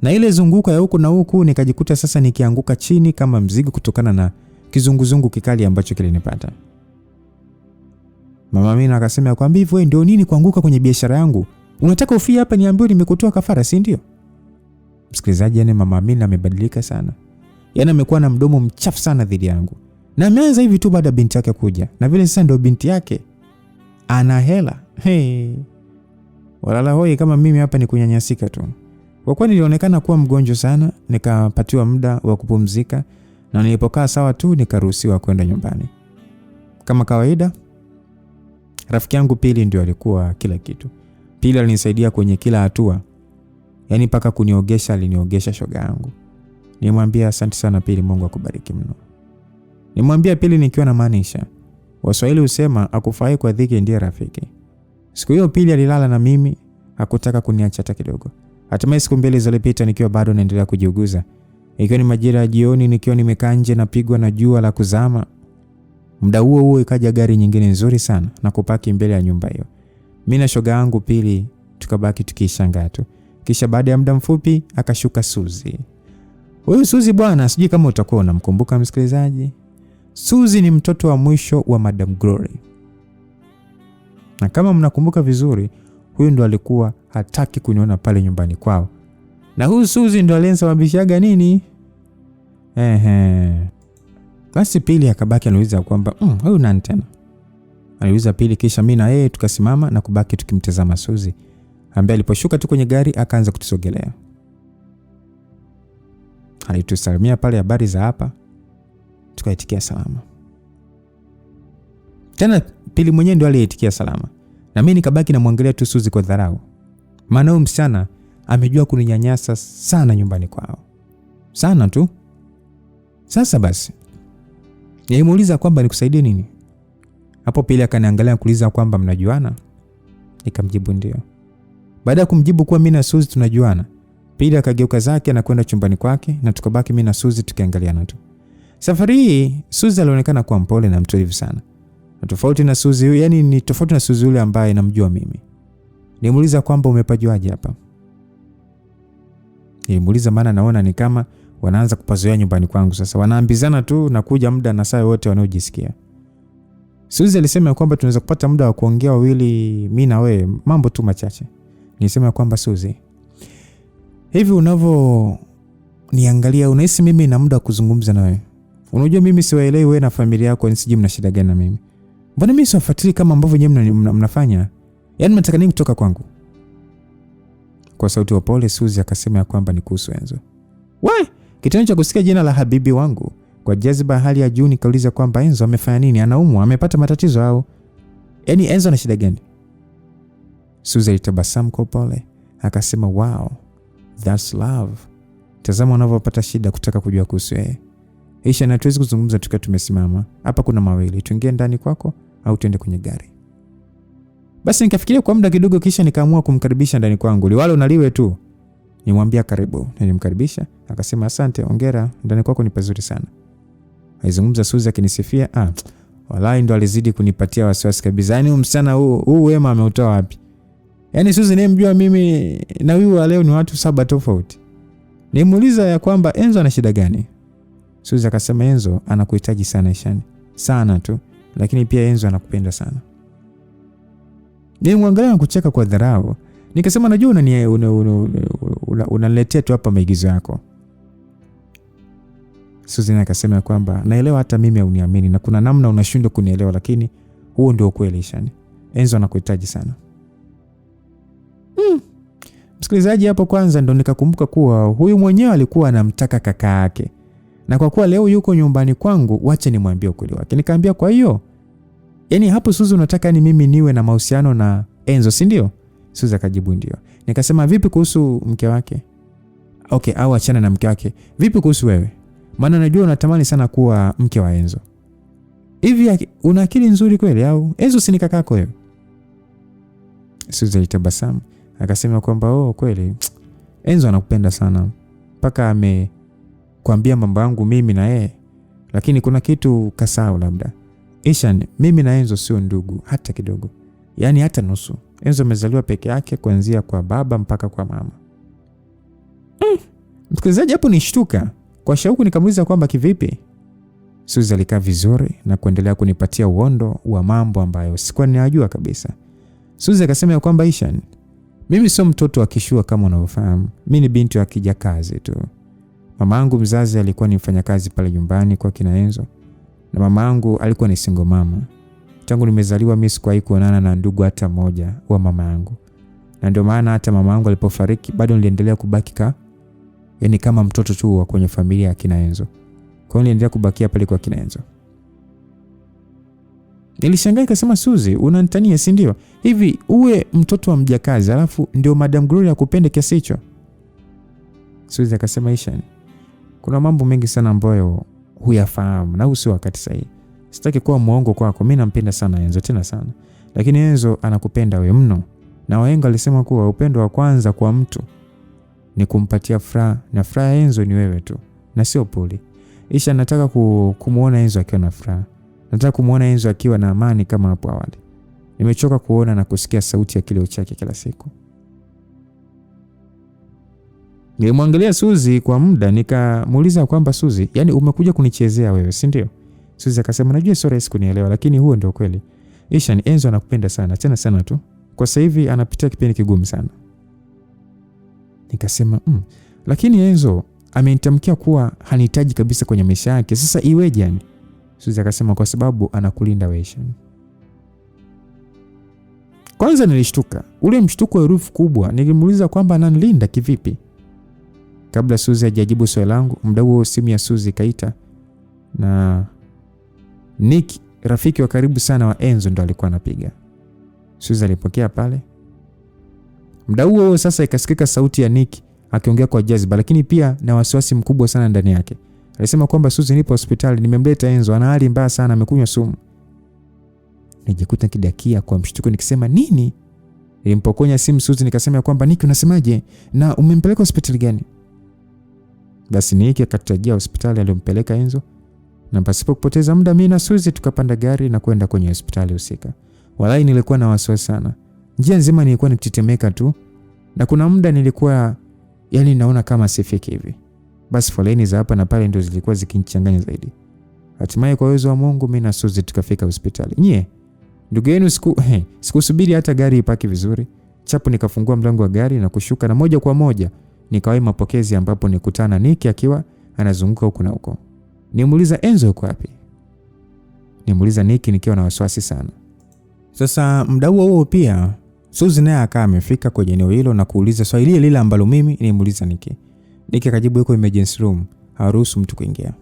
Na ile zunguka ya huku na huku nikajikuta sasa nikianguka chini kama mzigo kutokana na kizunguzungu kikali ambacho kilinipata. Mama Amina akasema kwamba hivyo wewe ndio nini kuanguka kwenye biashara yangu? Unataka ufie hapa niambiwe nimekutoa kafara, si ndio? Msikilizaji, yani Mama Amina amebadilika sana. Yaani amekuwa na mdomo mchafu sana dhidi yangu. Na ameanza hivi tu baada ya binti yake kuja. Na vile sasa ndio binti yake ana hela. Walala hoi kama mimi hapa ni kunyanyasika tu. Kwa kuwa nilionekana kuwa mgonjwa sana, nikapatiwa muda wa kupumzika na nilipokaa sawa tu nikaruhusiwa kwenda nyumbani. Kama kawaida, rafiki yangu Pili ndio alikuwa kila kitu. Pili alinisaidia kwenye kila hatua. Yaani paka kuniogesha aliniogesha shoga yangu. Nimwambia asante sana Pili, Mungu akubariki mno. Nimwambia Pili nikiwa na maanisha. Waswahili husema akufai kwa dhiki ndiye rafiki. Siku hiyo Pili alilala na mimi, hakutaka kuniacha hata kidogo. Hatimaye siku mbili zilipita nikiwa bado naendelea kujiuguza. Ikiwa ni majira ya jioni nikiwa nimekaa nje napigwa na jua la kuzama. Muda huo ikaja gari nyingine nzuri sana na kupaki mbele ya nyumba hiyo. Mimi na shoga yangu Pili tukabaki tukishangaa tu. Kisha baada ya muda mfupi akashuka Suzi. Huyu Suzi bwana, sijui kama utakuwa unamkumbuka msikilizaji. Suzi ni mtoto wa mwisho wa Madam Glory. Na kama mnakumbuka vizuri, huyu ndo alikuwa hataki kuniona pale nyumbani kwao. Na huyu Suzi ndo aliyesababishaga nini? Basi Pili akabaki anauliza kwamba huyu nani tena? Aliuliza Pili kisha mimi na yeye tukasimama na kubaki tukimtazama Suzi, ambaye aliposhuka tu kwenye gari akaanza kutusogelea. Alitusalimia pale, habari za hapa? Tukaitikia salama. Tena Pili mwenyewe ndo aliyeitikia salama. Na mimi nikabaki namwangalia tu Suzi kwa dharau. Maana huyu msichana amejua kuninyanyasa sana nyumbani kwao. Sana tu. Sasa basi, nilimuuliza kwamba nikusaidie nini? Hapo Pili akaniangalia kuuliza kwamba mnajuana? Nikamjibu ndio. Baada ya kumjibu kuwa mimi na Suzi tunajuana, Pili akageuka zake na kwenda chumbani kwake na tukabaki mimi na Suzi tukiangaliana tu. Safari hii Suzi alionekana kuwa mpole na mtulivu sana. Na tofauti na Suzi, yani ni tofauti na Suzi yule ambaye namjua mimi. Nimuuliza kwamba umepajuaje hapa? Nimuuliza maana naona ni kama wanaanza kupazoea nyumbani kwangu sasa. Wanaambizana tu na kuja muda na saa wote wanaojisikia. Suzi alisema kwamba tunaweza kupata muda wa kuongea wawili mimi na wewe, mambo tu machache. Nilisema kwamba Suzi, hivi unavyo niangalia unahisi mimi na muda wa kuzungumza na wewe? Unajua mimi siwaelewi wewe na familia yako, nisije mna shida gani na mimi. Mbona mimi siwafuatili kama ambavyo nyinyi mnafanya? Yaani mnataka nini kutoka kwangu? Kwa sauti ya pole Suzi akasema kwamba ni kuhusu Enzo. Wewe, kitendo cha kusikia jina la habibi wangu kwa jaziba hali ya juu nikauliza kwamba Enzo amefanya nini? Anaumwa, amepata matatizo au? Yaani Enzo ana shida gani? Suzi alitabasamu kwa pole, akasema wow, that's love. Tazama unavyopata shida kutaka kujua kuhusu yeye. Aisha, na tuwezi kuzungumza tukiwa tumesimama. Hapa kuna mawili, tuingie ndani kwako au tuende kwenye gari. Basi nikafikiria kwa muda kidogo kisha nikaamua kumkaribisha ndani kwangu. Liwalo naliwe tu. Nimwambia karibu. Nilimkaribisha, akasema asante, hongera, ndani kwako ni pazuri sana. Alizungumza Suzi akinisifia. Wallahi ndo alizidi kunipatia wasiwasi kabisa. Yaani msichana huu wema ameutoa wapi? Yaani Suzi nimemjua mimi na huyu wa leo ni watu 7 tofauti. Nimuuliza ya kwamba Enzo ana shida gani? Suzi akasema Enzo anakuhitaji sana Ishani. Sana tu, lakini pia Enzo anakupenda sana. Nilimwangalia na kucheka kwa dharau. Nikasema najua unaniletea tu hapa maigizo yako. Suzi akasema kwamba naelewa hata mimi hauniamini na kuna namna unashindwa kunielewa, lakini huo ndio ukweli Ishani. Enzo anakuhitaji sana. Msikilizaji, hapo kwanza ndo nikakumbuka kuwa huyu mwenyewe alikuwa anamtaka kaka yake. Na kwa kuwa leo yuko nyumbani kwangu, wacha nimwambie ukweli wake. Nikaambia kwa hiyo, yani hapo Suzi unataka ni mimi niwe na mahusiano na Enzo, si ndio? Suzi akajibu ndio. Nikasema vipi kuhusu mke wake? Okay, au achana na mke wake. Vipi kuhusu wewe? Maana najua unatamani sana kuwa mke wa Enzo. Hivi una akili nzuri kweli au Enzo si ni kakako wewe? Suzi alitabasamu. Akasema kwamba kweli Enzo anakupenda sana. Mpaka amekwambia mambo yangu mimi na yeye. Lakini kuna kitu kasahau labda. Ishan, mimi na Enzo sio ndugu hata kidogo. Yaani hata nusu. Enzo amezaliwa peke yake kuanzia kwa baba mpaka kwa mama. Msikilizaji, hapo nishtuka. Kwa shauku nikamuuliza kwamba kivipi? Suzi alikaa vizuri na kuendelea kunipatia uondo wa mambo ambayo sikuwa ninajua kabisa. Suzi akasema kwamba Ishan, mimi sio mtoto wa kishua kama unavyofahamu. Mimi ni binti wa kijakazi tu. Mamangu mzazi alikuwa ni mfanyakazi pale nyumbani kwa kina Enzo. Na mamangu alikuwa ni single mama. Tangu nimezaliwa mimi sikuwahi kuonana na ndugu hata mmoja wa mama yangu. Na ndio maana hata mamangu alipofariki bado niliendelea kubaki yani kama mtoto tu wa kwenye familia ya kina Enzo. Kwa hiyo niliendelea kubakia pale kwa kina Enzo. Nilishangaa nikasema Suzi, unanitania si ndio? Hivi uwe mtoto wa mjakazi alafu ndio Madam Gloria akupende kiasi hicho? Suzi akasema Ishan, kuna mambo mengi sana ambayo huyafahamu na usio wakati sahihi. Sitaki kuwa muongo kwako, mimi nampenda sana Enzo tena sana. Lakini Enzo anakupenda wewe mno. Na wahenga walisema kuwa upendo wa kwanza kwa mtu ni kumpatia furaha, na furaha ya Enzo ni wewe tu na sio Puli. Isha nataka kumuona Enzo akiwa na furaha. Nataka kumuona Enzo akiwa na amani kama hapo awali. Nimechoka kuona na kusikia sauti ya kilio chake kila siku. Nilimwangalia Suzi kwa muda nikamuuliza kwamba Suzi, yani umekuja kunichezea wewe, si ndio? Suzi akasema najua sio rahisi kunielewa, lakini huo ndio kweli. Isha ni Enzo anakupenda sana, tena sana tu. Kwa sasa hivi anapitia kipindi kigumu sana. Nikasema, lakini Enzo amenitamkia kuwa hanihitaji kabisa kwenye maisha yake. Sasa iweje yani? Suzi akasema kwa sababu anakulinda wewe. Kwanza nilishtuka. Ule mshtuko wa herufi kubwa, nilimuuliza kwamba ananilinda kivipi? Kabla Suzi hajajibu swali langu, muda huo simu ya Suzi kaita na Nick, rafiki wa karibu sana wa Enzo, ndo alikuwa anapiga. Suzi alipokea pale. Muda huo sasa ikasikika sauti ya Nick akiongea kwa jazba, lakini pia na wasiwasi mkubwa sana ndani yake. Alisema kwamba Suzi, nipo hospitali, nimemleta Enzo, ana hali mbaya sana, amekunywa sumu. Nijikuta kidakia kwa mshtuko nikisema nini? Nilimpokonya simu Suzi nikasema kwamba Nick, unasemaje? Na umempeleka hospitali gani? Basi Nick akatajia hospitali aliyompeleka Enzo. Na pasipo kupoteza muda mimi na Suzi tukapanda gari na kwenda kwenye hospitali husika. Walai nilikuwa na wasiwasi sana. Njia nzima nilikuwa nikitetemeka tu. Na kuna muda nilikuwa yani naona kama sifiki hivi. Basi foleni za hapa na pale ndio zilikuwa zikinichanganya zaidi. Hatimaye kwa uwezo wa Mungu mimi na Suzi tukafika hospitali. Nye, ndugu yenu sikusubiri hata gari ipaki vizuri. Chapu nikafungua mlango wa gari na kushuka na moja kwa moja nikawahi mapokezi ambapo nikutana Nick akiwa anazunguka huko na huko. Nimuuliza Enzo yuko wapi? Nimuuliza Nick nikiwa na wasiwasi sana. Sasa muda huo pia Suzi naye akawa amefika kwenye eneo hilo na kuuliza swali lile ambalo mimi nimuuliza Nick. Nick akajibu yuko emergency room, haruhusu mtu kuingia.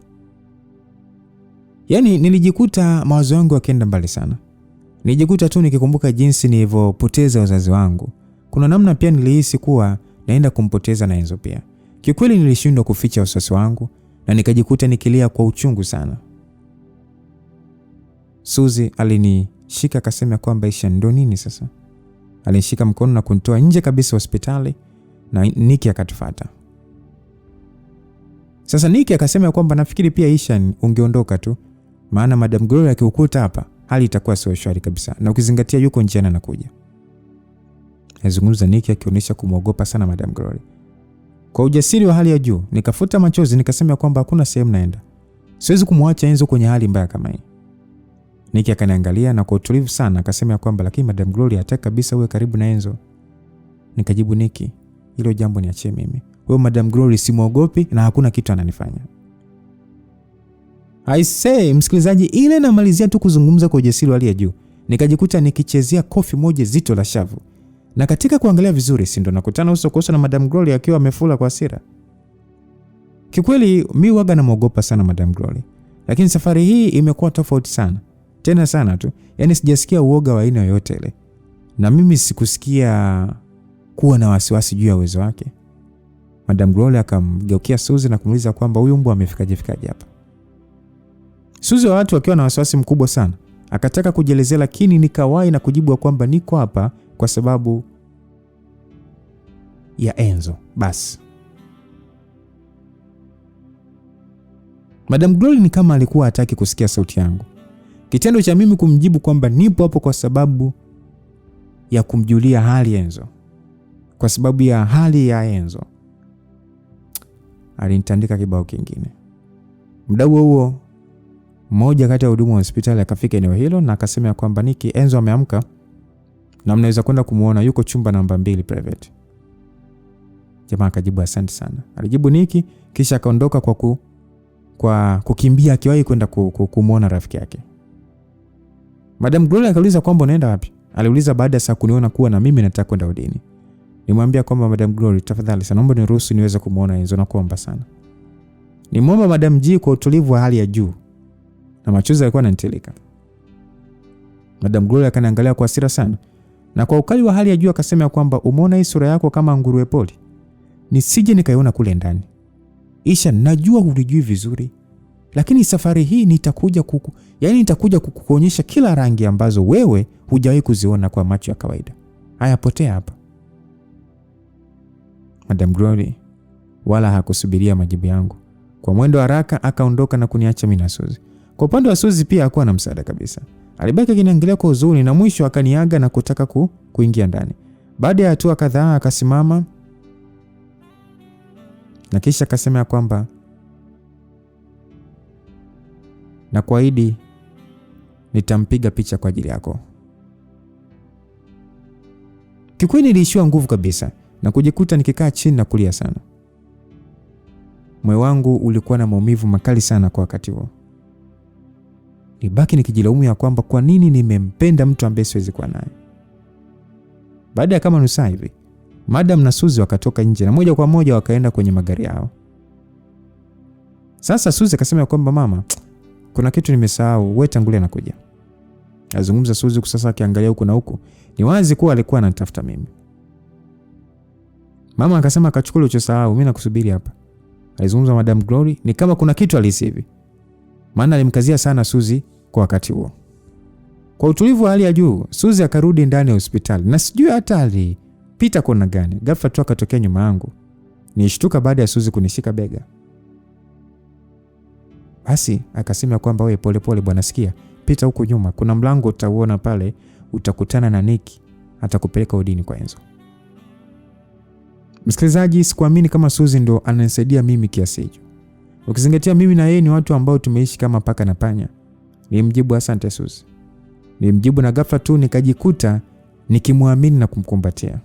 Yaani nilijikuta mawazo yangu yakaenda mbali sana. Nilijikuta tu nikikumbuka jinsi nilivyopoteza wazazi wangu. Kuna namna pia nilihisi kuwa naenda kumpoteza na Enzo pia. Kikweli nilishindwa kuficha wasiwasi wangu na nikajikuta nikilia kwa uchungu sana. Suzi alinishika akasema kwamba Isha ndo nini sasa? Alinishika mkono na kunitoa nje kabisa hospitali na Nick akatufuata. Sasa Nick akasema kwamba nafikiri pia Isha ungeondoka tu, maana Madam Gloria akiukuta hapa hali itakuwa sio shwari kabisa na ukizingatia yuko njiani anakuja. Alizungumza Nicky akionyesha kumwogopa sana Madam Glory. Kwa ujasiri wa hali ya juu, nikafuta machozi nikasema kwamba hakuna sehemu naenda. Siwezi kumwacha Enzo kwenye hali mbaya kama hii. Nicky akaniangalia na kwa utulivu sana akasema kwamba lakini Madam Glory hataki kabisa uwe karibu na Enzo. Nikajibu Nicky, hilo jambo niachie mimi. Wewe Madam Glory simuogopi na hakuna kitu ananifanya. I say, msikilizaji, ile namalizia tu kuzungumza kwa ujasiri wa hali ya juu, nikajikuta nikichezea kofi moja zito la shavu. Na katika kuangalia vizuri si ndo nakutana uso kwa uso na Madam Glory akiwa amefula kwa hasira. Kikweli mimi waga namuogopa sana Madam Glory, lakini safari hii imekuwa tofauti sana. Tena sana tu. Yaani sijasikia uoga wa aina yoyote ile. Na mimi sikusikia kuwa na wasiwasi juu ya uwezo wake. Madam Glory akamgeukia Suzy na kumuuliza kwamba huyu mbwa amefikaje hapa. Suzy wa watu wakiwa na wasiwasi mkubwa sana akataka kujielezea, lakini nikawahi na kujibu kwamba niko hapa kwa sababu ya Enzo. Basi. Madam Glory ni kama alikuwa hataki kusikia sauti yangu. Kitendo cha mimi kumjibu kwamba nipo hapo kwa sababu ya kumjulia hali Enzo, kwa sababu ya hali ya Enzo, alinitandika kibao kingine. Muda huo mmoja kati ya wahudumu wa hospitali akafika eneo hilo na akasema kwamba Nicky, Enzo ameamka na mnaweza kwenda kumuona, yuko chumba namba 2 private. Jamaa akajibu asante sana. Alijibu Nicky kisha akaondoka kwa kukimbia akiwahi kwenda kumuona rafiki yake. Madam Glory akauliza kwamba unaenda wapi? Aliuliza baada ya saa kuniona kuwa na mimi nataka kwenda udini. Nimwambia kwamba Madam Glory, tafadhali sana naomba niruhusu niweze kumuona Enzo, nakuomba sana. Nimwomba Madam G kwa utulivu wa hali ya juu na machozi yalikuwa yananitilika. Madam Glory akaniangalia kwa hasira sana na kwa ukali wa hali ya juu akasema kwamba umeona hii sura yako kama nguruwe poli, nisije nikaiona kule ndani. Isha, najua hulijui vizuri, lakini safari hii nitakuja kukuonyesha kila rangi ambazo wewe hujawahi kuziona kwa macho ya kawaida. Haya, potea hapa. Madam Glory wala hakusubiria majibu yangu. Kwa mwendo haraka akaondoka na kuniacha mimi na Suzy. Kwa upande wa Suzy pia hakuwa na msaada kabisa. Alibaki akiniangalia kwa huzuni na mwisho akaniaga na kutaka kuingia ndani. Baada ya hatua kadhaa akasimama na kisha akasema kwamba na kuahidi nitampiga picha kwa ajili yako. Kikweli niliishiwa nguvu kabisa na kujikuta nikikaa chini na kulia sana. Moyo wangu ulikuwa na maumivu makali sana kwa wakati huo. Nibaki nikijilaumu ya kwamba kwa nini nimempenda mtu ambaye siwezi kuwa naye. Baada ya kama nusu hivi, Madam na Suzy wakatoka nje na moja kwa moja wakaenda kwenye magari yao. Sasa Suzy akasema kwamba mama, kuna kitu nimesahau, wewe tangulia nakuja. Azungumza Suzy sasa akiangalia huko na huko. Ni wazi kuwa alikuwa ananitafuta mimi. Mama akasema akachukua ulichosahau, mimi nakusubiri hapa. Alizungumza Madam Glory ni kama kuna kitu alisivi. Maana alimkazia sana Suzy kwa wakati huo. Kwa utulivu wa hali ya juu, Suzy akarudi ndani ya hospitali na sijui hata alipita kona gani. Ghafla tu akatokea nyuma yangu. Nilishtuka baada ya Suzy kunishika bega. Basi akasema kwamba wewe pole bwana, sikia, pita huko nyuma, kuna mlango utauona pale, utakutana na Nicky, atakupeleka udini kwa Enzo. Msikilizaji, sikuamini kama Suzy ndo ananisaidia mimi kiasi hicho. Ukizingatia mimi na yeye ni watu ambao tumeishi kama paka na panya. Nilimjibu asante Suzy. Nilimjibu na ghafla tu nikajikuta nikimwamini na kumkumbatia.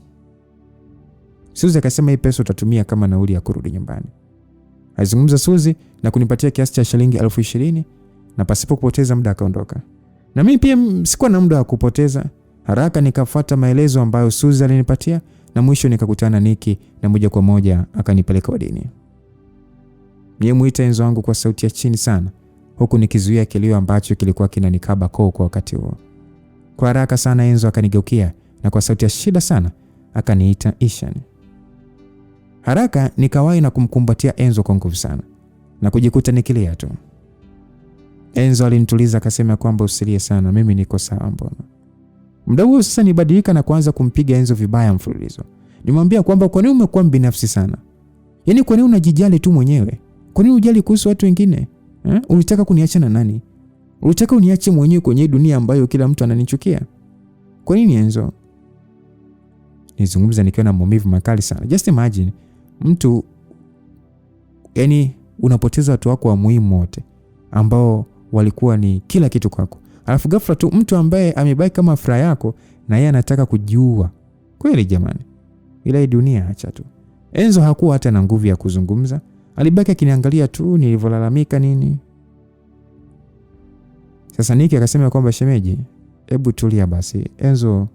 Suzy akasema hii pesa utatumia kama nauli ya kurudi nyumbani. Alizungumza Suzy na kunipatia kiasi cha shilingi 20,000 na pasipo kupoteza muda akaondoka. Na mimi pia sikuwa na muda wa kupoteza. Haraka nikafuata maelezo ambayo Suzy alinipatia na mwisho nikakutana na Nicky na moja kwa moja akanipeleka wadini. Nimemuita Enzo wangu kwa sauti ya chini sana, huku nikizuia kilio ambacho kilikuwa kinanikaba koo kwa wakati huo. Kwa haraka sana Enzo akanigeukia na kwa sauti ya shida sana akaniita Ishan. Haraka nikawahi na kumkumbatia Enzo kwa nguvu sana na kujikuta nikilia tu. Enzo alinituliza akasema kwamba usilie sana, mimi niko sawa mbona. Muda huo sasa nibadilika na kuanza kumpiga Enzo vibaya mfululizo. Nimwambia kwamba kwa nini umekuwa binafsi sana? Yaani kwa nini unajijali tu mwenyewe? Kwa nini unajali kuhusu watu wengine? Ulitaka kuniacha na nani? Ulitaka uniache mwenyewe kwenye dunia ambayo kila mtu ananichukia? Kwa nini Enzo? Nizungumza nikiwa na maumivu makali sana. Just imagine mtu, yani unapoteza watu wako wa muhimu wote ambao walikuwa ni kila kitu kwako. Alafu ghafla tu mtu ambaye amebaki kama furaha yako na yeye anataka kujiua. Kweli jamani. Ila hii dunia acha tu. Enzo hakuwa hata na nguvu ya kuzungumza. Alibaki akiniangalia tu nilivyolalamika nini. Sasa Nicky akasema kwamba shemeji, hebu tulia basi. Enzo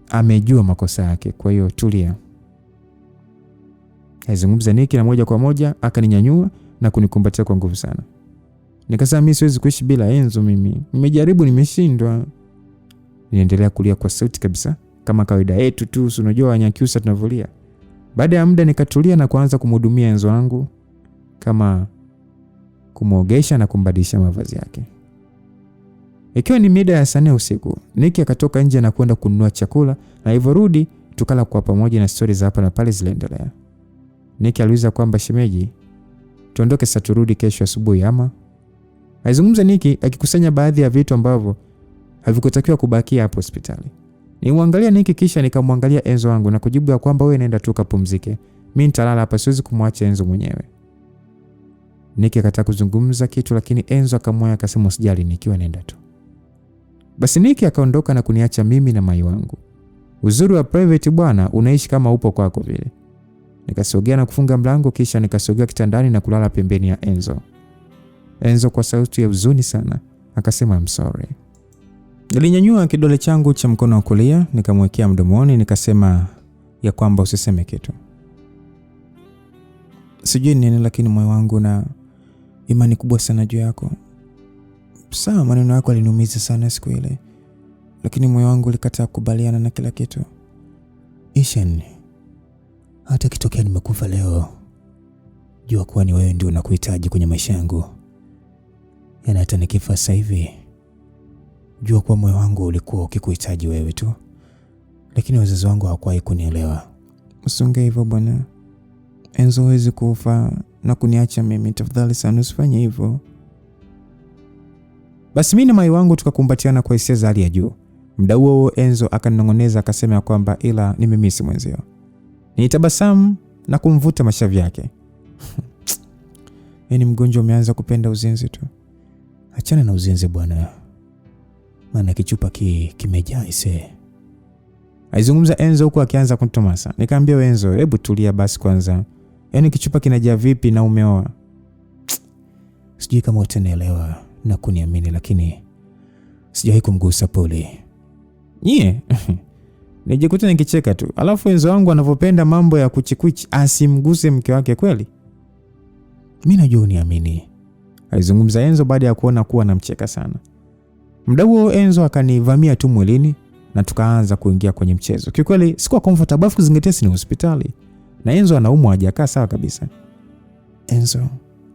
amejua makosa yake, kwa hiyo tulia. Alizungumza Nicky na moja kwa moja akaninyanyua na kunikumbatia kwa nguvu sana. Nikasema mimi siwezi kuishi bila Enzo mimi. Nimejaribu nimeshindwa. Niendelea kulia kwa sauti kabisa kama kawaida yetu tu, unajua Wanyakyusa tunavolia. Baada ya muda nikatulia na kuanza kumhudumia Enzo wangu, kama kumuogesha na kumbadilisha mavazi yake. Ikiwa ni mida ya saa 4 usiku, Nicky akatoka nje na kwenda kununua chakula, na hivyorudi tukala kwa pamoja na stories hapa na pale ziliendelea. Nicky aliuliza kwamba shemeji, tuondoke sasa turudi kesho asubuhi ama? Alizungumza Nicky akikusanya baadhi ya vitu ambavyo havikutakiwa kubakia hapo hospitali. Nilimwangalia Nicky kisha nikamwangalia Enzo wangu na kujibu ya kwamba wewe nenda tu kapumzike. Mimi nitalala hapa, siwezi kumwacha Enzo mwenyewe. Nicky akataka kuzungumza kitu lakini Enzo akamwaya akasema usijali Nicky, nenda tu. Basi Nicky akaondoka na kuniacha mimi na mai wangu. Uzuri wa private bwana, unaishi kama upo kwako vile. Nikasogea na kufunga mlango kisha nikasogea kitandani na kulala pembeni ya Enzo. Enzo kwa sauti ya huzuni sana akasema I'm sorry. Nilinyanyua kidole changu cha mkono wa kulia nikamwekea mdomoni nikasema ya kwamba usiseme kitu. Sijui nini lakini moyo wangu na imani kubwa sana juu yako. Sawa, maneno yako yaliniumiza sana siku ile, lakini moyo wangu ulikataa kukubaliana na kila kitu. Ishan, hata kitokea nimekufa leo, jua kuwa ni wewe ndio unakuhitaji kwenye maisha yangu. Yana hata nikifa sasa hivi, jua kuwa moyo wangu ulikuwa ukikuhitaji wewe tu, lakini wazazi wangu hawakuwahi kunielewa. Usiongee hivyo bwana. Enzo hawezi kufa na kuniacha mimi, tafadhali sana usifanye hivyo. Basi mimi na mai wangu tukakumbatiana kwa hisia za hali ya juu. Muda huo Enzo akaninong'oneza akasema kwamba ila ni mimi si mwenzio. Nilitabasamu na kumvuta mashavu yake. Yaani mgonjwa umeanza kupenda uzinzi tu. Achana na uzinzi bwana. Maana kichupa kimejaa ise. Alizungumza Enzo huko akianza kunitomasa. Nikamwambia Enzo, hebu tulia basi kwanza. Yaani kichupa kinajaa vipi na umeoa? Sijui kama utanielewa na kuniamini lakini sijawahi kumgusa pole. Nyie. Nijikuta nikicheka tu. Alafu Enzo wangu anavyopenda mambo ya kuchikwichi asimguse mke wake kweli. Mimi najua uniamini. Alizungumza Enzo baada ya kuona kuwa namcheka sana. Muda huo Enzo akanivamia tu mwilini na tukaanza kuingia kwenye mchezo. Kikweli sikuwa comfortable kuzingatia ni hospitali. Na Enzo anaumwa hajakaa sawa kabisa. Enzo,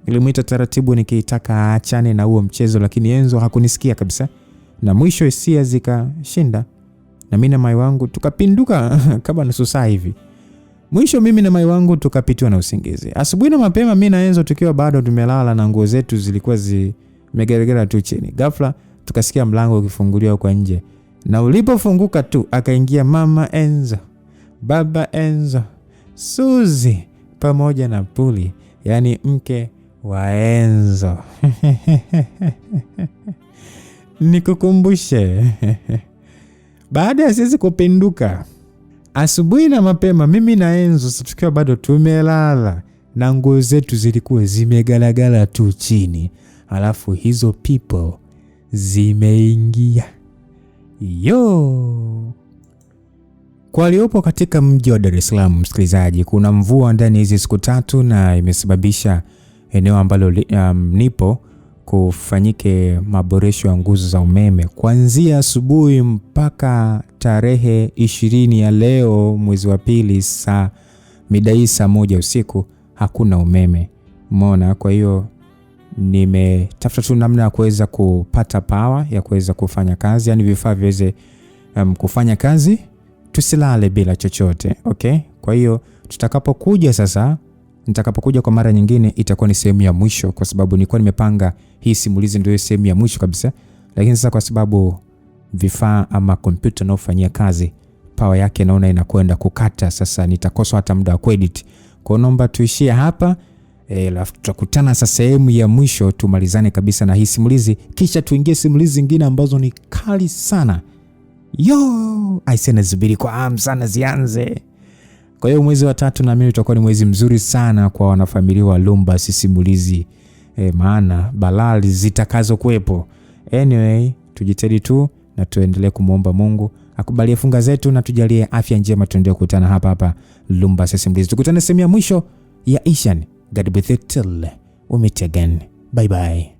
nilimuita taratibu nikitaka aachane na huo mchezo lakini Enzo hakunisikia kabisa. Na mwisho hisia zikashinda. Na mimi na mai wangu tukapinduka kama nusu saa hivi. Mwisho mimi na mai wangu tukapitiwa na usingizi. Asubuhi na mapema mimi na Enzo tukiwa bado tumelala na nguo zetu zilikuwa zimegeregera tu chini. Ghafla tukasikia mlango ukifunguliwa kwa nje. Na ulipofunguka tu akaingia mama Enzo, baba Enzo, Suzi pamoja na Puli, yani mke wa Enzo. Nikukumbushe. Baada ya sisi kupinduka asubuhi na mapema mimi na Enzo tukiwa bado tumelala na nguo zetu zilikuwa zimegalagala tu chini. Alafu hizo people zimeingia. Yo. Kwa waliopo katika mji wa Dar es Salaam msikilizaji, kuna mvua ndani hizi siku 3 na imesababisha eneo ambalo nipo kufanyike maboresho ya nguzo za umeme kuanzia asubuhi mpaka tarehe 20 ya leo mwezi wa pili saa 1 usiku hakuna umeme. Umeona, kwa hiyo nimetafuta tu namna ya kuweza kupata power ya kuweza kufanya kazi, yani vifaa viweze kufanya kazi, tusilale bila chochote. Okay? Kwa hiyo nitakapokuja kwa mara nyingine itakuwa ni sehemu ya mwisho, kwa sababu nilikuwa nimepanga hii simulizi ndio sehemu ya mwisho kabisa, lakini sasa kwa sababu vifaa ama kompyuta naofanyia kazi power yake naona inakwenda kukata sasa, nitakosa hata muda wa kuedit. Kwa naomba tuishie hapa. Alafu tutakutana sasa sehemu ya mwisho tumalizane kabisa na hii simulizi, kisha tuingie simulizi zingine ambazo ni kali sana. Aisee, zibiri kwa hamu sana zianze. Kwa hiyo mwezi wa 3 na mimi utakuwa ni mwezi mzuri sana kwa wanafamilia wa Lumba simulizi. Maana balali zitakazo kuepo. Anyway, tujitahidi tu na tuendelee kumuomba Mungu akubalie funga zetu na tujalie afya njema, tuendelee kukutana hapa Lumba simulizi. Tukutane sehemu ya mwisho ya Ishan. God be with you till we meet again. Bye bye.